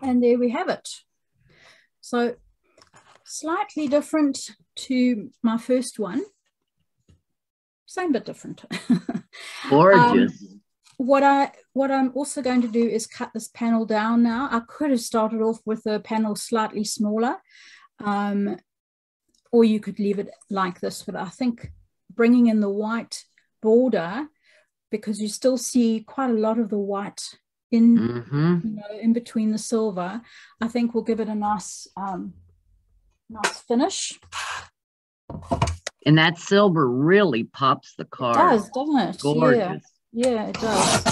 And there we have it. So slightly different to my first one. Same but different. Gorgeous. What I'm also going to do is cut this panel down now. I could have started off with a panel slightly smaller, or you could leave it like this, but I think bringing in the white border, because you still see quite a lot of the white in, you know, in between the silver, I think will give it a nice nice finish. And that silver really pops the card. It does, doesn't it? Gorgeous. Yeah, it does.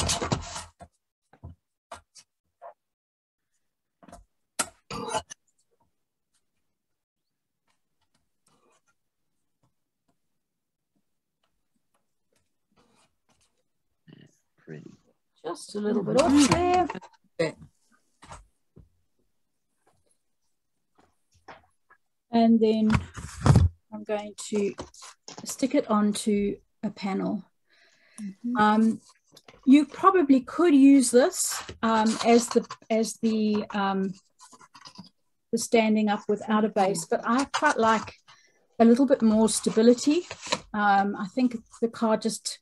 That's pretty. Just a little bit off there. And then I'm going to stick it onto a panel. You probably could use this as the standing up without a base, but I quite like a little bit more stability. I think the card just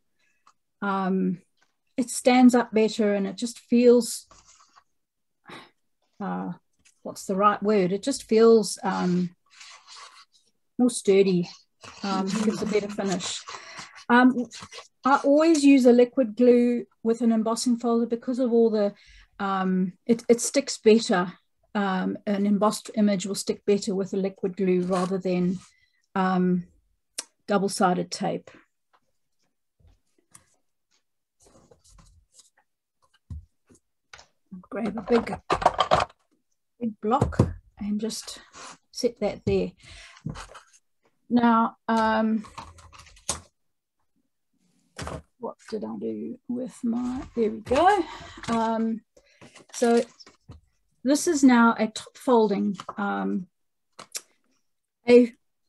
it stands up better, and it just feels what's the right word? It just feels more sturdy, gives a better finish. I always use a liquid glue with an embossing folder because of all the, it sticks better. An embossed image will stick better with a liquid glue rather than double-sided tape. Grab a big block and just set that there. Now, what did I do with my, there we go. So this is now a top folding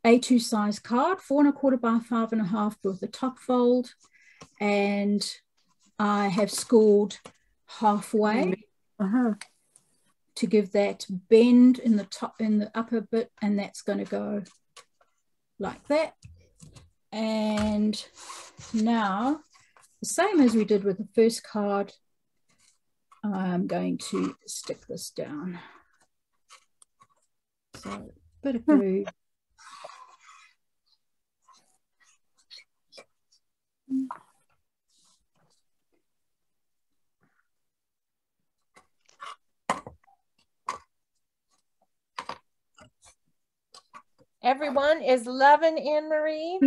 A2 size card, 4 1/4 by 5 1/2 with a top fold, and I have scored halfway to give that bend in the top, in the upper bit, and that's going to go like that. And now, the same as we did with the first card, I'm going to stick this down. So a bit of glue. Everyone is loving Anne-Marie.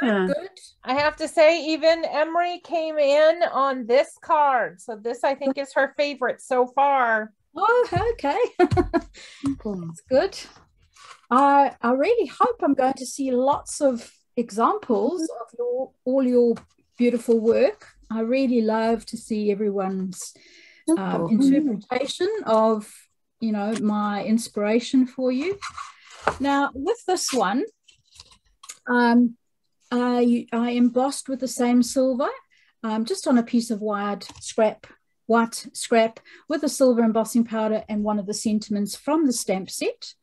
Yeah. Good. I have to say, even Emery came in on this card. So this, I think, is her favorite so far. Oh, okay. That's good. I really hope I'm going to see lots of examples of all your beautiful work. I really love to see everyone's interpretation of, you know, my inspiration for you. Now, with this one, I embossed with the same silver, just on a piece of white scrap with a silver embossing powder and one of the sentiments from the stamp set.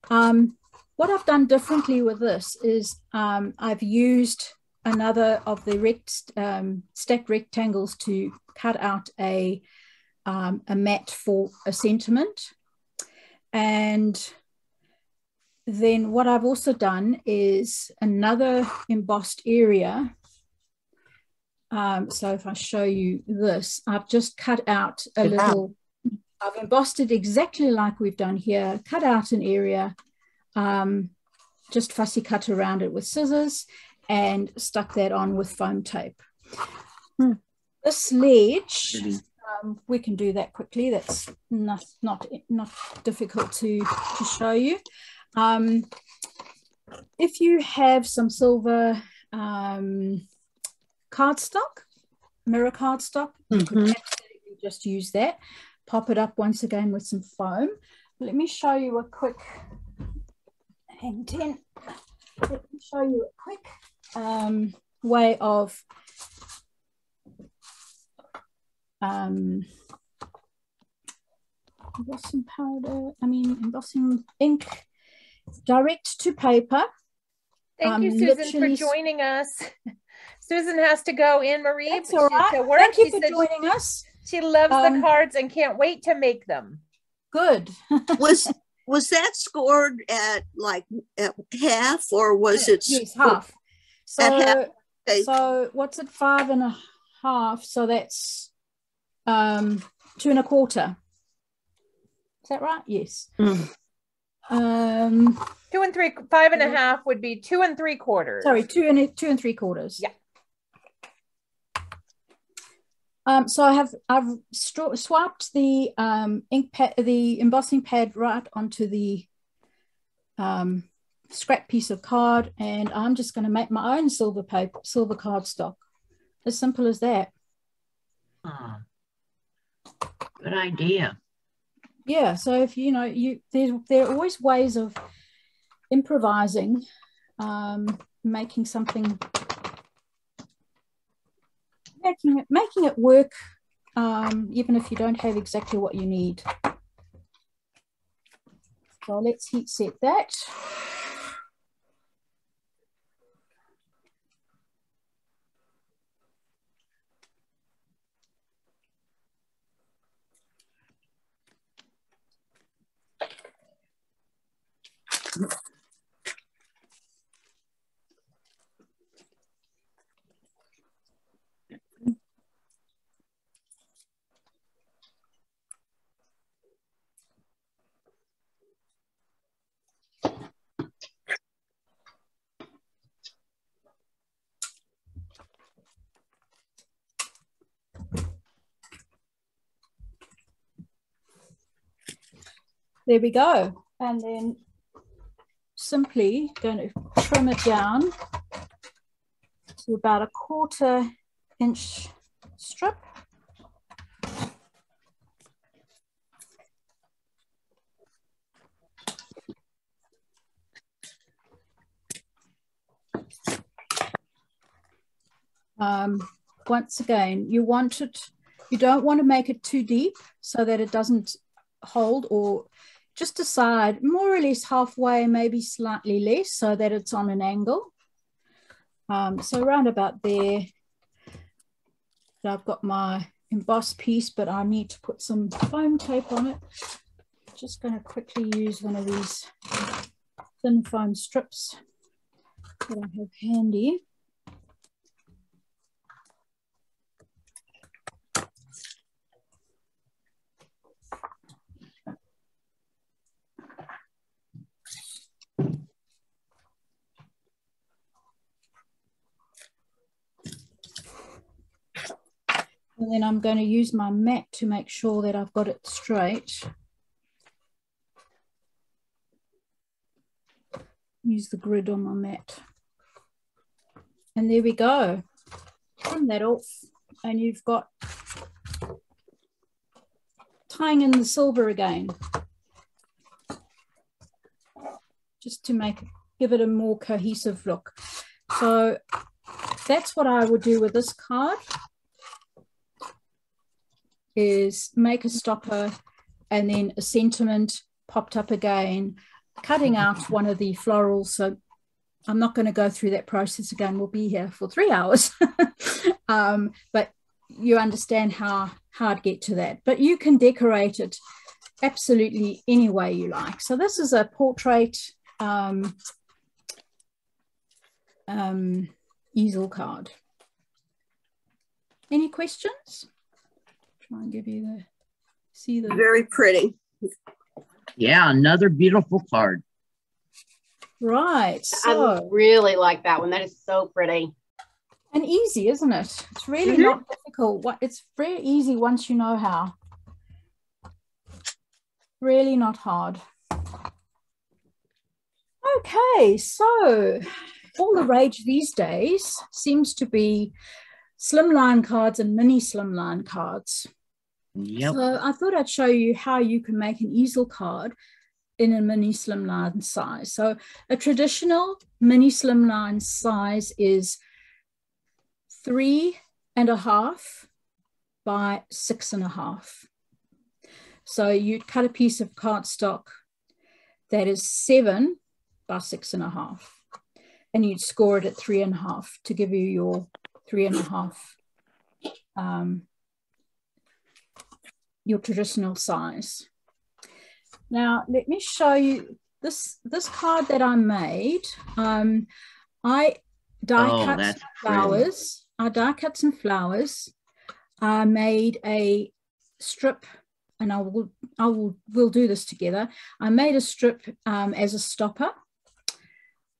What I've done differently with this is I've used another of the stacked rectangles to cut out a mat for a sentiment. And then what I've also done is another embossed area. So if I show you this, I've just cut out a little, I've embossed it exactly like we've done here, cut out an area, just fussy cut around it with scissors and stuck that on with foam tape. This ledge, we can do that quickly. That's not difficult to show you. If you have some silver cardstock, mirror cardstock, you could absolutely just use that. Pop it up once again with some foam. Let me show you a quick, hang 10. Let me show you a quick way of embossing powder, embossing ink direct to paper. Thank you, Susan, for joining us. Susan has to go. Anne-Marie, that's all right. Thank you for joining us. She loves the cards and can't wait to make them. Good. Was that scored at half, or was it? Yes, half. So, at half? Okay. So what's it, 5 1/2? So that's 2 1/4. Is that right? Yes. 2 and 3, 5 1/2 would be 2 3/4. Sorry, 2 3/4. Yeah. So I've swapped the ink pad, the embossing pad, right onto the scrap piece of card, and I'm just going to make my own silver cardstock. As simple as that. Good idea. Yeah. So if you know, there are always ways of improvising, making something. Making it work, even if you don't have exactly what you need. So let's heat set that. There we go. And then simply going to trim it down to about a 1/4 inch strip. Once again, you don't want to make it too deep so that it doesn't hold, or just decide more or less halfway, maybe slightly less, so that it's on an angle. So around about there, I've got my embossed piece, but I need to put some foam tape on it. Just going to quickly use one of these thin foam strips that I have handy. And then I'm going to use my mat to make sure that I've got it straight. Use the grid on my mat. And there we go. Trim that off. And you've got tying in the silver again. Just to give it a more cohesive look. So that's what I would do with this card. Is make a stopper and then a sentiment popped up again, cutting out one of the florals. So I'm not going to go through that process again. We'll be here for 3 hours. But you understand how to get to that. But you can decorate it absolutely any way you like. So this is a portrait easel card. Any questions? Try and give you see the very pretty. Yeah, another beautiful card. Right. So I really like that one. That is so pretty. and easy, isn't it? It's really not difficult. It's very easy once you know how. Really not hard. Okay, so all the rage these days seems to be slimline cards and mini slimline cards. Yep. So I thought I'd show you how you can make an easel card in a mini slimline size. So a traditional mini slimline size is 3.5 by 6.5. So you'd cut a piece of cardstock that is 7 by 6.5, and you'd score it at 3.5 to give you your 3.5. Your traditional size. Now let me show you this card that I made. I die cut some flowers. I die cut some flowers. I made a strip, and we'll do this together. I made a strip as a stopper,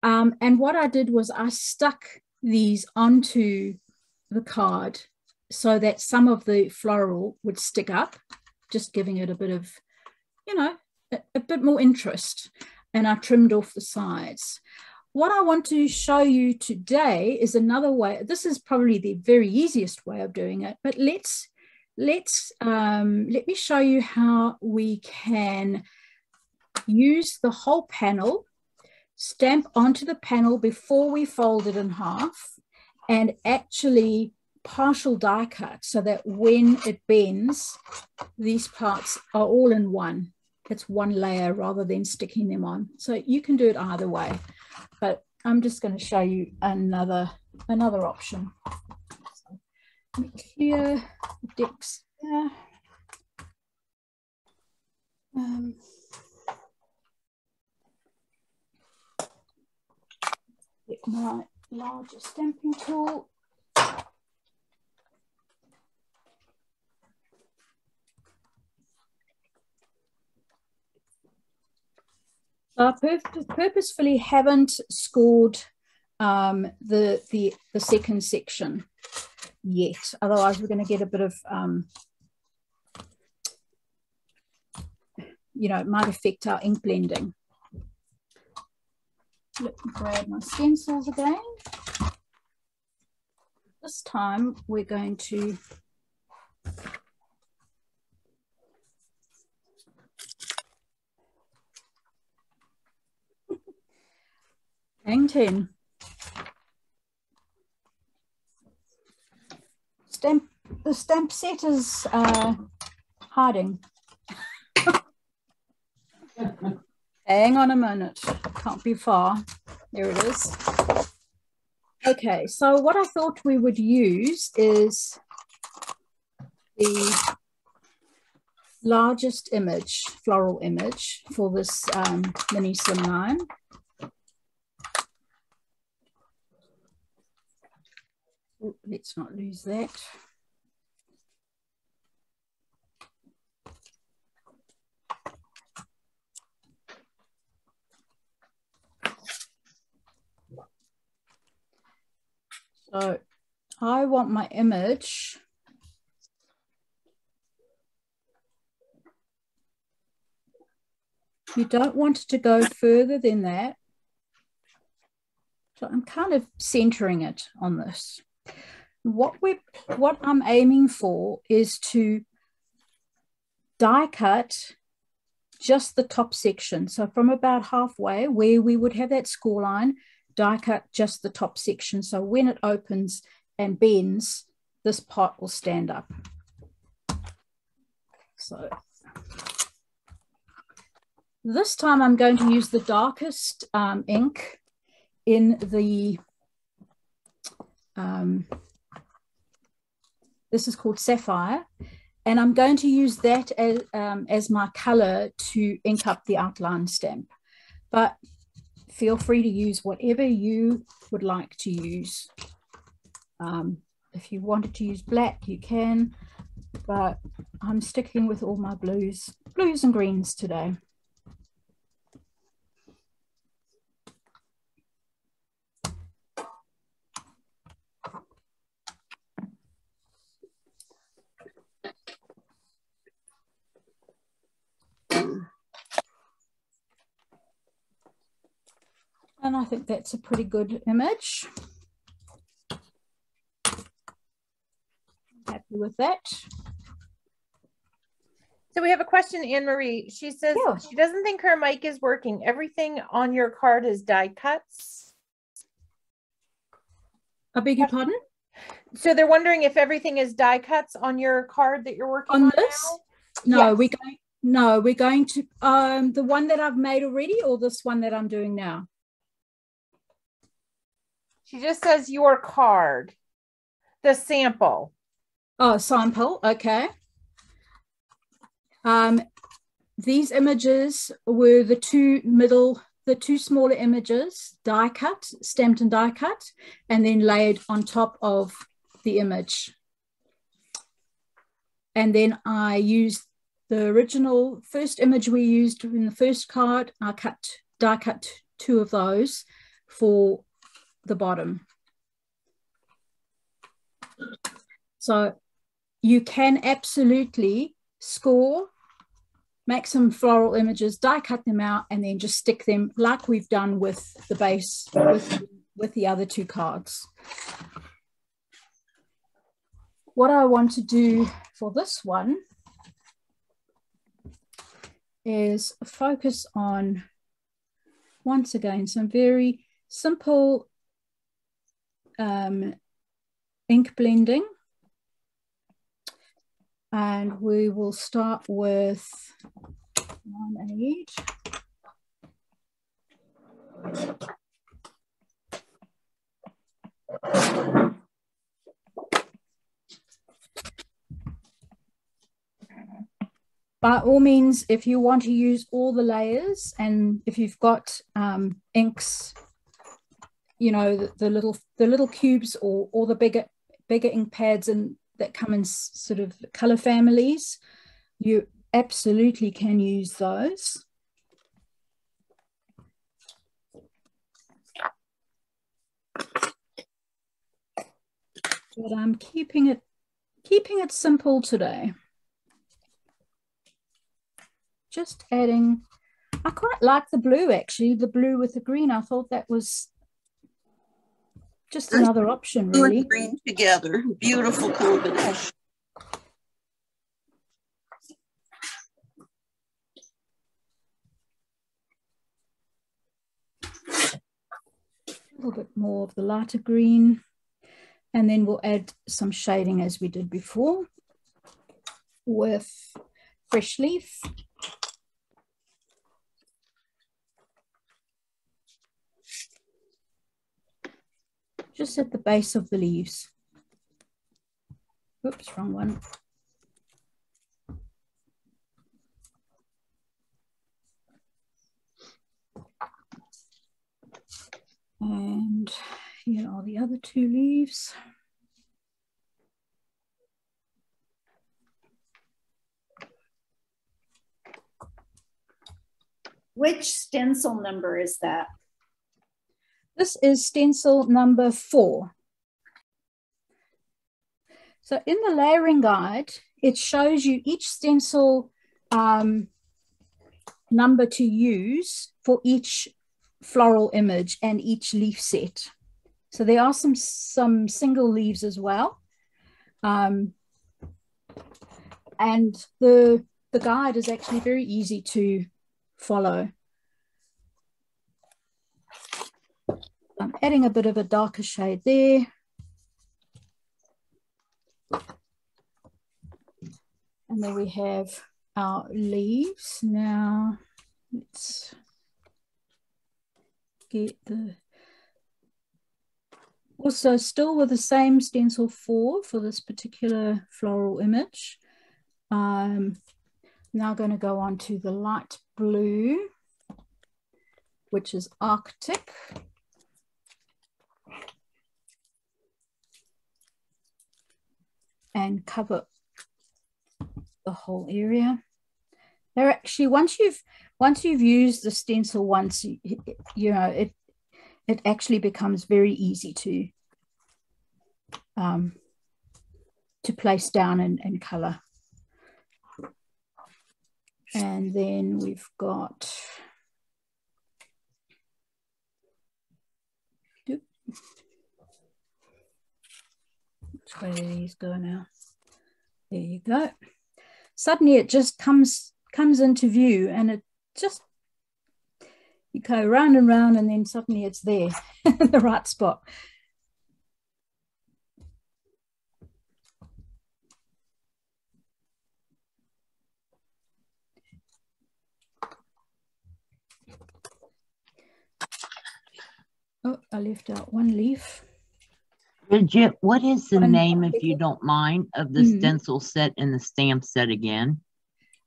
and what I did was I stuck these onto the card so that some of the floral would stick up, just giving it a bit of, a bit more interest. And I trimmed off the sides. What I want to show you today is another way. This is probably the very easiest way of doing it, but let me show you how we can use the whole panel, stamp onto the panel before we fold it in half, and actually partial die cut so that when it bends, these parts are all in one. It's one layer rather than sticking them on. So you can do it either way, but I'm just going to show you another option. So let me clear the decks here. Get my larger stamping tool. I purposefully haven't scored the second section yet. Otherwise, we're going to get a bit of it might affect our ink blending. Let me grab my stencils again. This time we're going to hang 10. The stamp set is hiding. Hang on a minute, can't be far. There it is. Okay, so what I thought we would use is the largest image, floral image for this mini slimline. Ooh, let's not lose that. So I want my image you don't want it to go further than that. So I'm kind of centering it on this. What I'm aiming for is to die cut just the top section. So from about halfway where we would have that score line, die cut just the top section. So when it opens and bends, this part will stand up. So this time I'm going to use the darkest ink in the, this is called Sapphire, and I'm going to use that as my color to ink up the outline stamp. But feel free to use whatever you would like to use. If you wanted to use black, you can, but I'm sticking with all my blues and greens today. And I think that's a pretty good image. Happy with that. So we have a question, Anne-Marie. She says she doesn't think her mic is working. Everything on your card is die cuts. I beg your pardon? So they're wondering if everything is die cuts on your card that you're working on this now? No, we're going to the one that I've made already, or this one that I'm doing now. She just says your card, the sample. Oh, sample, okay. These images were the two smaller images, die cut, stamped and die cut, and then laid on top of the image. And then I used the original first image we used in the first card. I die cut 2 of those for the bottom. So you can absolutely score, make some floral images, die cut them out, and then just stick them like we've done with the base with the other 2 cards. What I want to do for this one is focus on, once again, some very simple ink blending. And we will start with 1/8. By all means, if you want to use all the layers, and if you've got inks, you know, the little cubes or the bigger ink pads and that come in sort of color families, you absolutely can use those. But I'm keeping it simple today. just adding, I quite like the blue actually, the blue with the green. I thought that was just another option Blue really. and green together. Beautiful combination. A little bit more of the lighter green, and then we'll add some shading as we did before with fresh leaf. Just at the base of the leaves. Oops, wrong one. And here are the other two leaves. Which stencil number is that? This is stencil number 4. So in the layering guide, it shows you each stencil number to use for each floral image and each leaf set. So there are some single leaves as well. And the guide is actually very easy to follow. I'm adding a bit of a darker shade there. And then we have our leaves. Now let's get the, also still with the same stencil 4 for this particular floral image. Now going to go on to the light blue, which is Arctic. And cover the whole area. They're actually, once you've used the stencil once, you know, it actually becomes very easy to place down and color. And then we've got which way do these go now? There you go. Suddenly it just comes into view, and it just, you go round and round, and then suddenly it's there in the right spot. Oh, I left out one leaf. Bridget, what is the name, if you don't mind, of the stencil set and the stamp set again?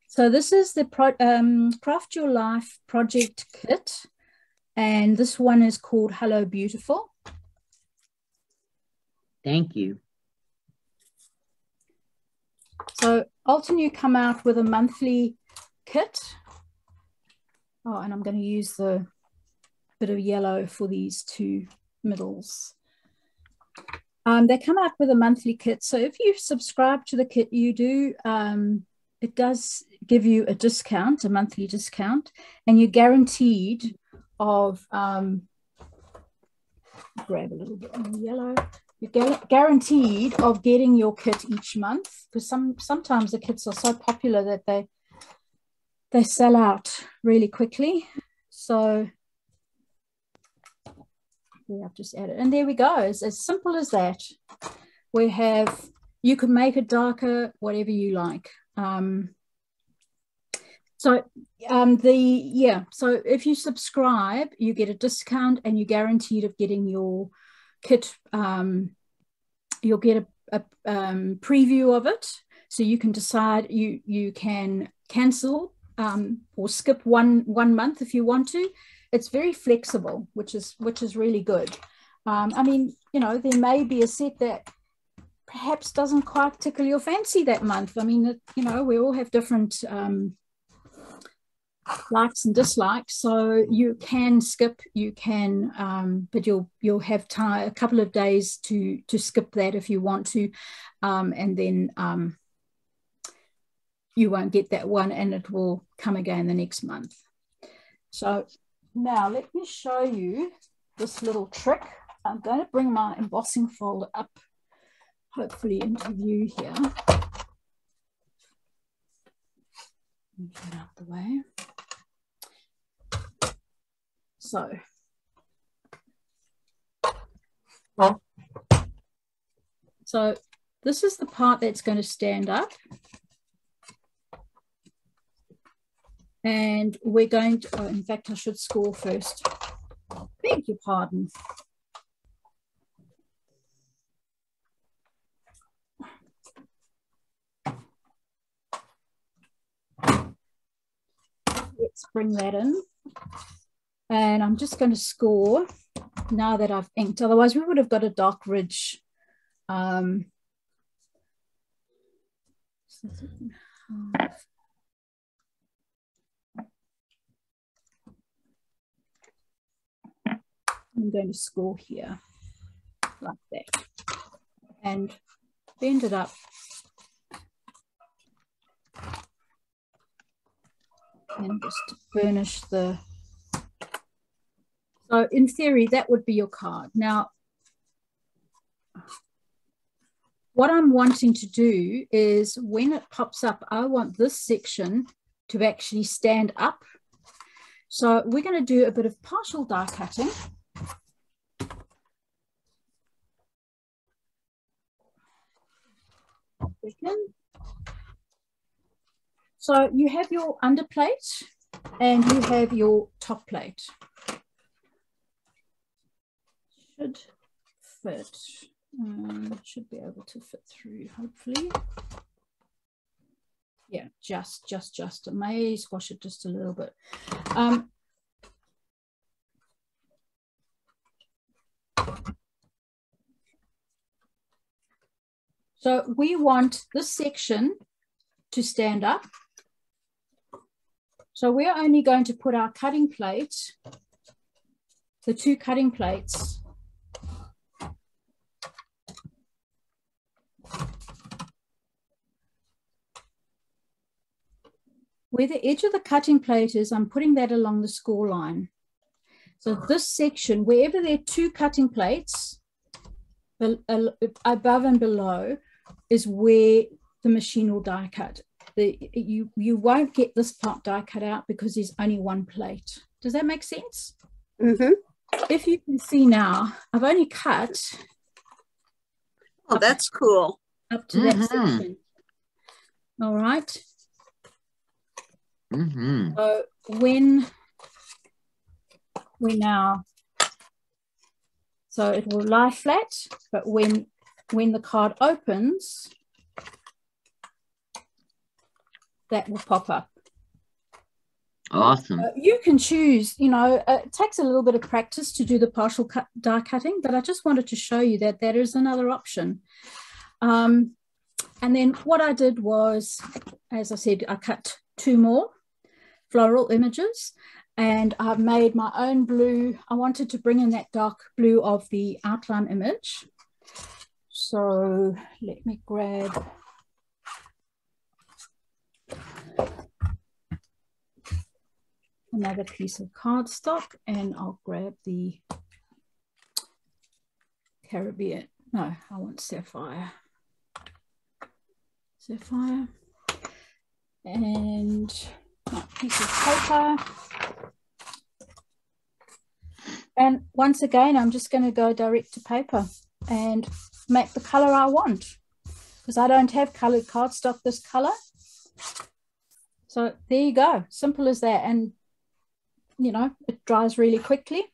So this is the Craft Your Life project kit, and this one is called Hello Beautiful. Thank you. So Altenew come out with a monthly kit. Oh, and I'm going to use the bit of yellow for these two middles. They come out with a monthly kit. So if you subscribe to the kit, you do, it does give you a discount, a monthly discount, and you're guaranteed of, grab a little bit more yellow. You're guaranteed of getting your kit each month, because sometimes the kits are so popular that they sell out really quickly. So yeah, I've just added, and there we go. It's as simple as that. We have, you can make it darker, whatever you like. So if you subscribe, you get a discount, and you're guaranteed of getting your kit. You'll get a preview of it, so you can decide. You can cancel or skip one month if you want to. It's very flexible, which is really good. I mean, you know, there may be a set that perhaps doesn't quite tickle your fancy that month. I mean, you know, we all have different likes and dislikes, so you can skip. You can, but you'll have time, a couple of days to skip that if you want to, and then you won't get that one and it will come again the next month. So now let me show you this little trick. I'm going to bring my embossing folder up, hopefully into view here. Get out the way. So this is the part that's going to stand up. And we're going to, oh, in fact, I should score first. Beg your pardon. Let's bring that in. And I'm just going to score now that I've inked. Otherwise, we would have got a dark ridge. I'm going to score here like that and bend it up. And just burnish the, so in theory, that would be your card. Now, what I'm wanting to do is when it pops up, I want this section to actually stand up. So we're going to do a bit of partial die cutting. So you have your underplate and you have your top plate. Should fit. Should be able to fit through, hopefully. Yeah, just. I may squash it just a little bit. So we want this section to stand up. So we're only going to put our cutting plate, the two cutting plates, where the edge of the cutting plate is, I'm putting that along the score line. So this section, wherever there are two cutting plates, above and below, is where the machine will die cut. You won't get this part die cut out because there's only one plate. Does that make sense? Mm-hmm. If you can see now, I've only cut. Oh, that's cool. Up to that section. All right. So when we now, so it will lie flat, but when the card opens, that will pop up. Awesome. You can choose, you know, it takes a little bit of practice to do the partial die cutting, but I just wanted to show you that that is another option. And then what I did was, as I said, I cut two more floral images and I've made my own blue. I wanted to bring in that dark blue of the outline image. So let me grab another piece of cardstock and I'll grab the Caribbean. No, I want sapphire. Sapphire. And a piece of paper. And once again, I'm just going to go direct to paper and make the color I want because I don't have colored cardstock this color. So there you go. Simple as that. And you know, it dries really quickly.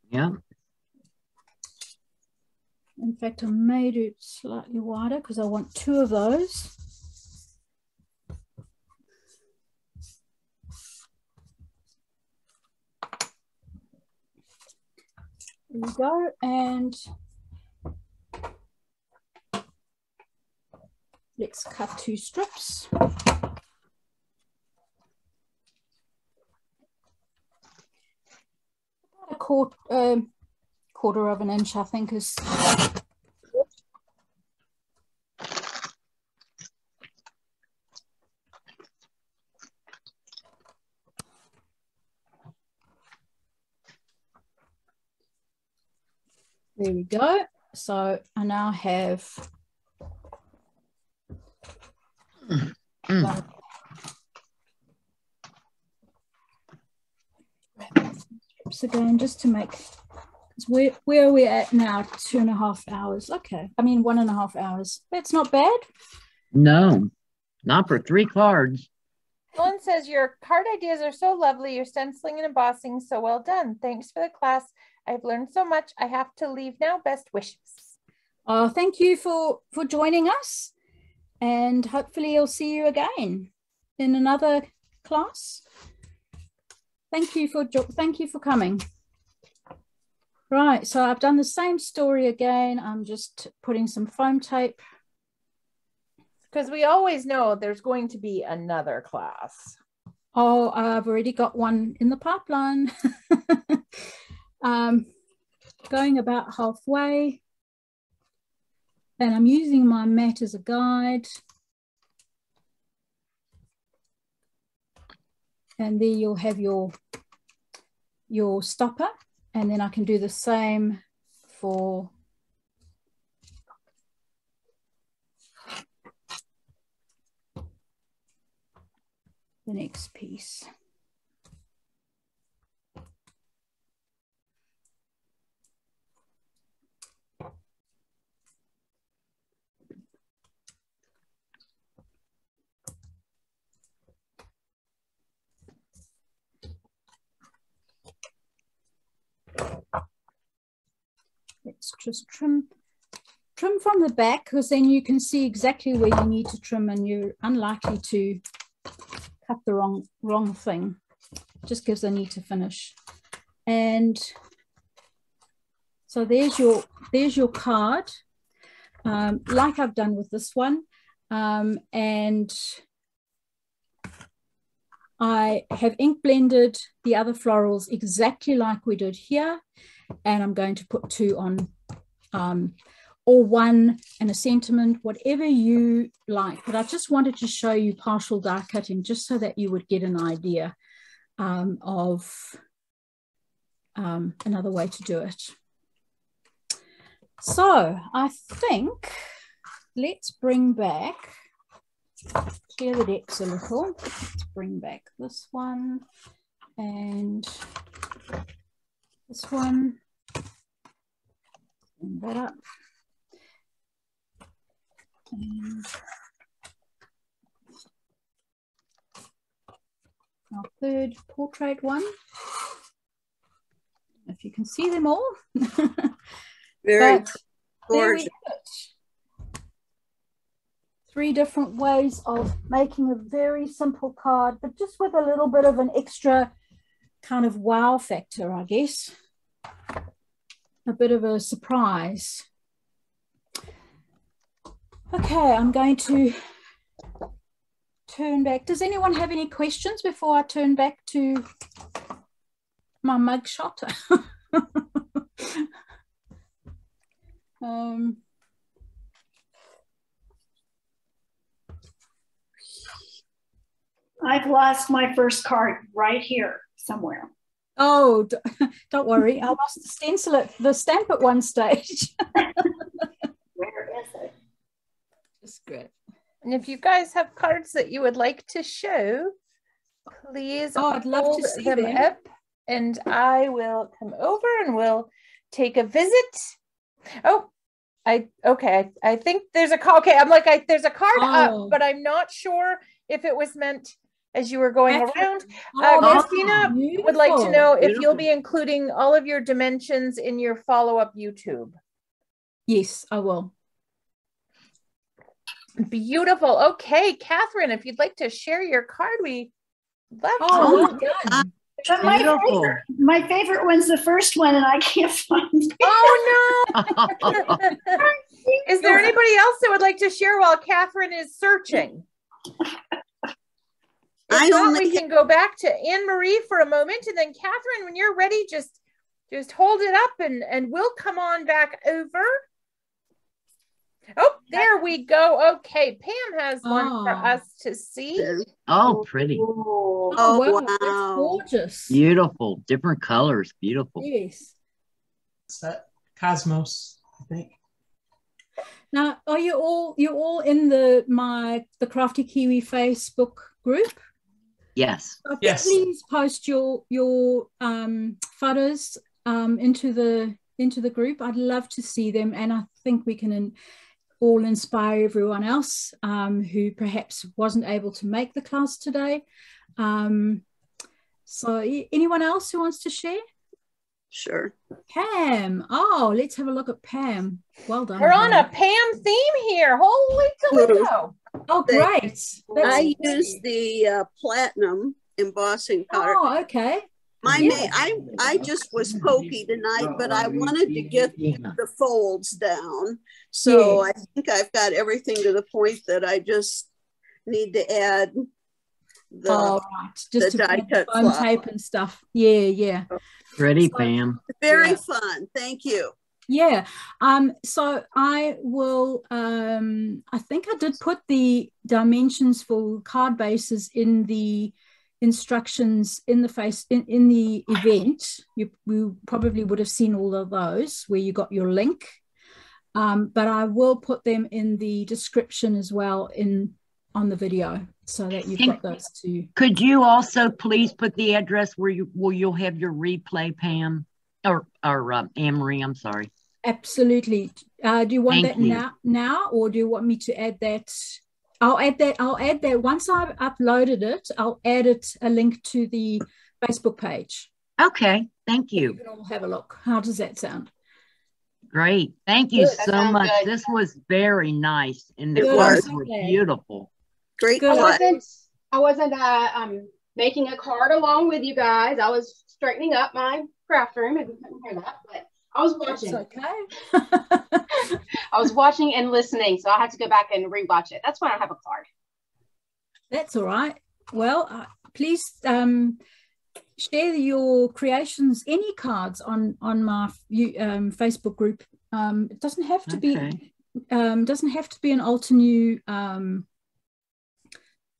Yeah. In fact, I may do it slightly wider because I want two of those. There we go. And let's cut two strips. A quarter of an inch, I think, is There we go. So I now have strips again just to make, where are we at now? 2.5 hours. Okay. I mean, 1.5 hours. That's not bad. No, not for 3 cards. Ellen says, your card ideas are so lovely. Your stenciling and embossing, so well done. Thanks for the class. I've learned so much. I have to leave now. Best wishes. Oh, thank you for joining us. And hopefully I'll see you again in another class. Thank you for coming. Right, so I've done the same story again. I'm just putting some foam tape. Because we always know there's going to be another class. Oh, I've already got one in the pipeline. Going about halfway. And I'm using my mat as a guide. And there you'll have your stopper. And then I can do the same for the next piece. Let's just trim from the back, because then you can see exactly where you need to trim and you're unlikely to cut the wrong thing. Just gives a neater finish. And so there's your card, like I've done with this one. And I have ink blended the other florals exactly like we did here. And I'm going to put 2 on, or 1 and a sentiment, whatever you like. But I just wanted to show you partial die cutting just so that you would get an idea of another way to do it. So I think let's bring back, clear the decks a little. Let's bring back this one and this one. Bring that up. And our third portrait one. If you can see them all. Very gorgeous. 3 different ways of making a very simple card, but just with a little bit of an extra kind of wow factor, I guess. A bit of a surprise. Okay, I'm going to turn back. Does anyone have any questions before I turn back to my mugshot? I've lost my first card right here somewhere. Oh, don't worry. I lost the stamp at one stage. Where is it? Just great. And if you guys have cards that you would like to show, please I'd love to see them up, and I will come over and we'll take a visit. Oh, okay. I think there's a card. Okay, I'm like, there's a card up, but I'm not sure if it was meant as you were going around. Christina would like to know if you'll be including all of your dimensions in your follow-up YouTube. Yes, I will. Beautiful. Okay, Catherine, if you'd like to share your card, we love well done. My favorite one's the first one, and I can't find it. Oh no! Is there anybody else that would like to share while Catherine is searching? If not, we can go back to Anne Marie for a moment, and then Catherine, when you're ready, just hold it up, and we'll come on back over. Oh, there we go. Okay, Pam has one for us to see. Oh, pretty. Oh, wow. That's gorgeous. Beautiful. Different colors. Beautiful. Yes. Cosmos, I think. Now, are you're all in the Crafty Kiwi Facebook group? Yes. So Yes. Please post your photos into the group. I'd love to see them, and I think we can all inspire everyone else who perhaps wasn't able to make the class today. So anyone else who wants to share? Sure. Pam. Oh, let's have a look at Pam. Well done. We're on Pam. a Pam theme here. Holy Toledo. Oh, great. I use the platinum embossing powder. Oh, okay. I just was pokey tonight, but I wanted to get the folds down. So I think I've got everything to the point that I just need to add the, just the die cut foam tape and stuff. Yeah. Ready, Pam. Very fun. Thank you. Yeah. So I will I think I did put the dimensions for card bases in the instructions in the event. You probably would have seen all of those where you got your link, but I will put them in the description as well on the video so that you've got those too. Could you also please put the address where you'll have your replay, Pam or Anne-Marie? I'm sorry. Absolutely. Do you want that now, or do you want me to add that? I'll add that once I've uploaded it. I'll add a link to the Facebook page. Okay, thank you. You can all have a look. How does that sound? Great. Thank you so much. Good. This was very nice, and the cards were beautiful. Great. I wasn't making a card along with you guys. I was straightening up my craft room, if you couldn't hear that, but I was watching. That's okay. I was watching and listening, so I had to go back and rewatch it. That's why I don't have a card. That's all right. Well, please share your creations, any cards on my Facebook group. It doesn't have to be an Altenew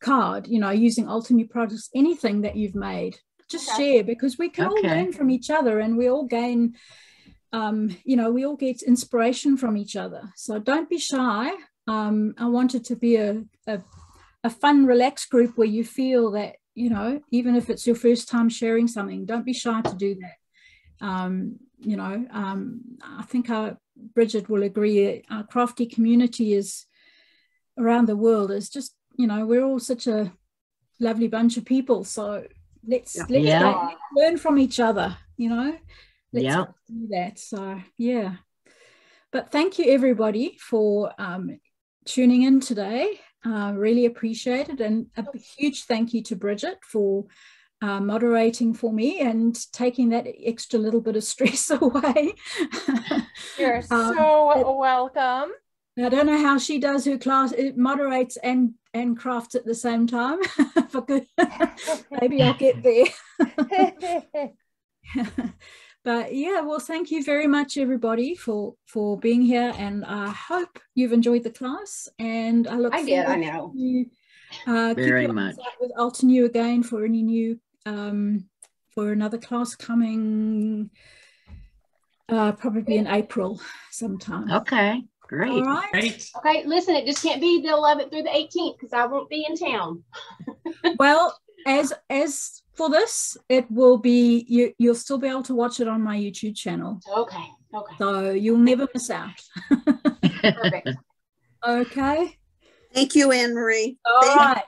card. Using Altenew products, anything that you've made. Just share, because we can all learn from each other, and we all gain. We all get inspiration from each other. So don't be shy. I want it to be a fun, relaxed group where you feel that, even if it's your first time sharing something, don't be shy to do that. I think Bridget will agree, our crafty community is around the world is just, we're all such a lovely bunch of people. So let's learn from each other, Let's do that. So but thank you everybody for tuning in today. Really appreciate it, and a huge thank you to Bridget for moderating for me and taking that extra little bit of stress away. You're so welcome. I don't know how she does her class. It moderates and crafts at the same time. Maybe I'll get there. But well, thank you very much, everybody, for being here, and I hope you've enjoyed the class. And I look forward to very much with Altenew again for any new for another class coming probably in April sometime. Okay, great. All right. Great. Okay, listen, it just can't be the 11th through the 18th because I won't be in town. Well, as for this, it will be, you'll still be able to watch it on my YouTube channel. Okay. So you'll never miss out. Perfect. Okay. Thank you, Anne-Marie. All right.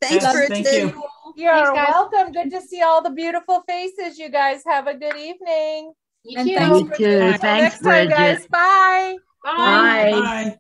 Thanks, Bridget. Thank you. You're welcome. Good to see all the beautiful faces. You guys have a good evening. You And too. thanks, You too. Until Thanks, next time, Bridget. guys. Bye. Bye. Bye. Bye.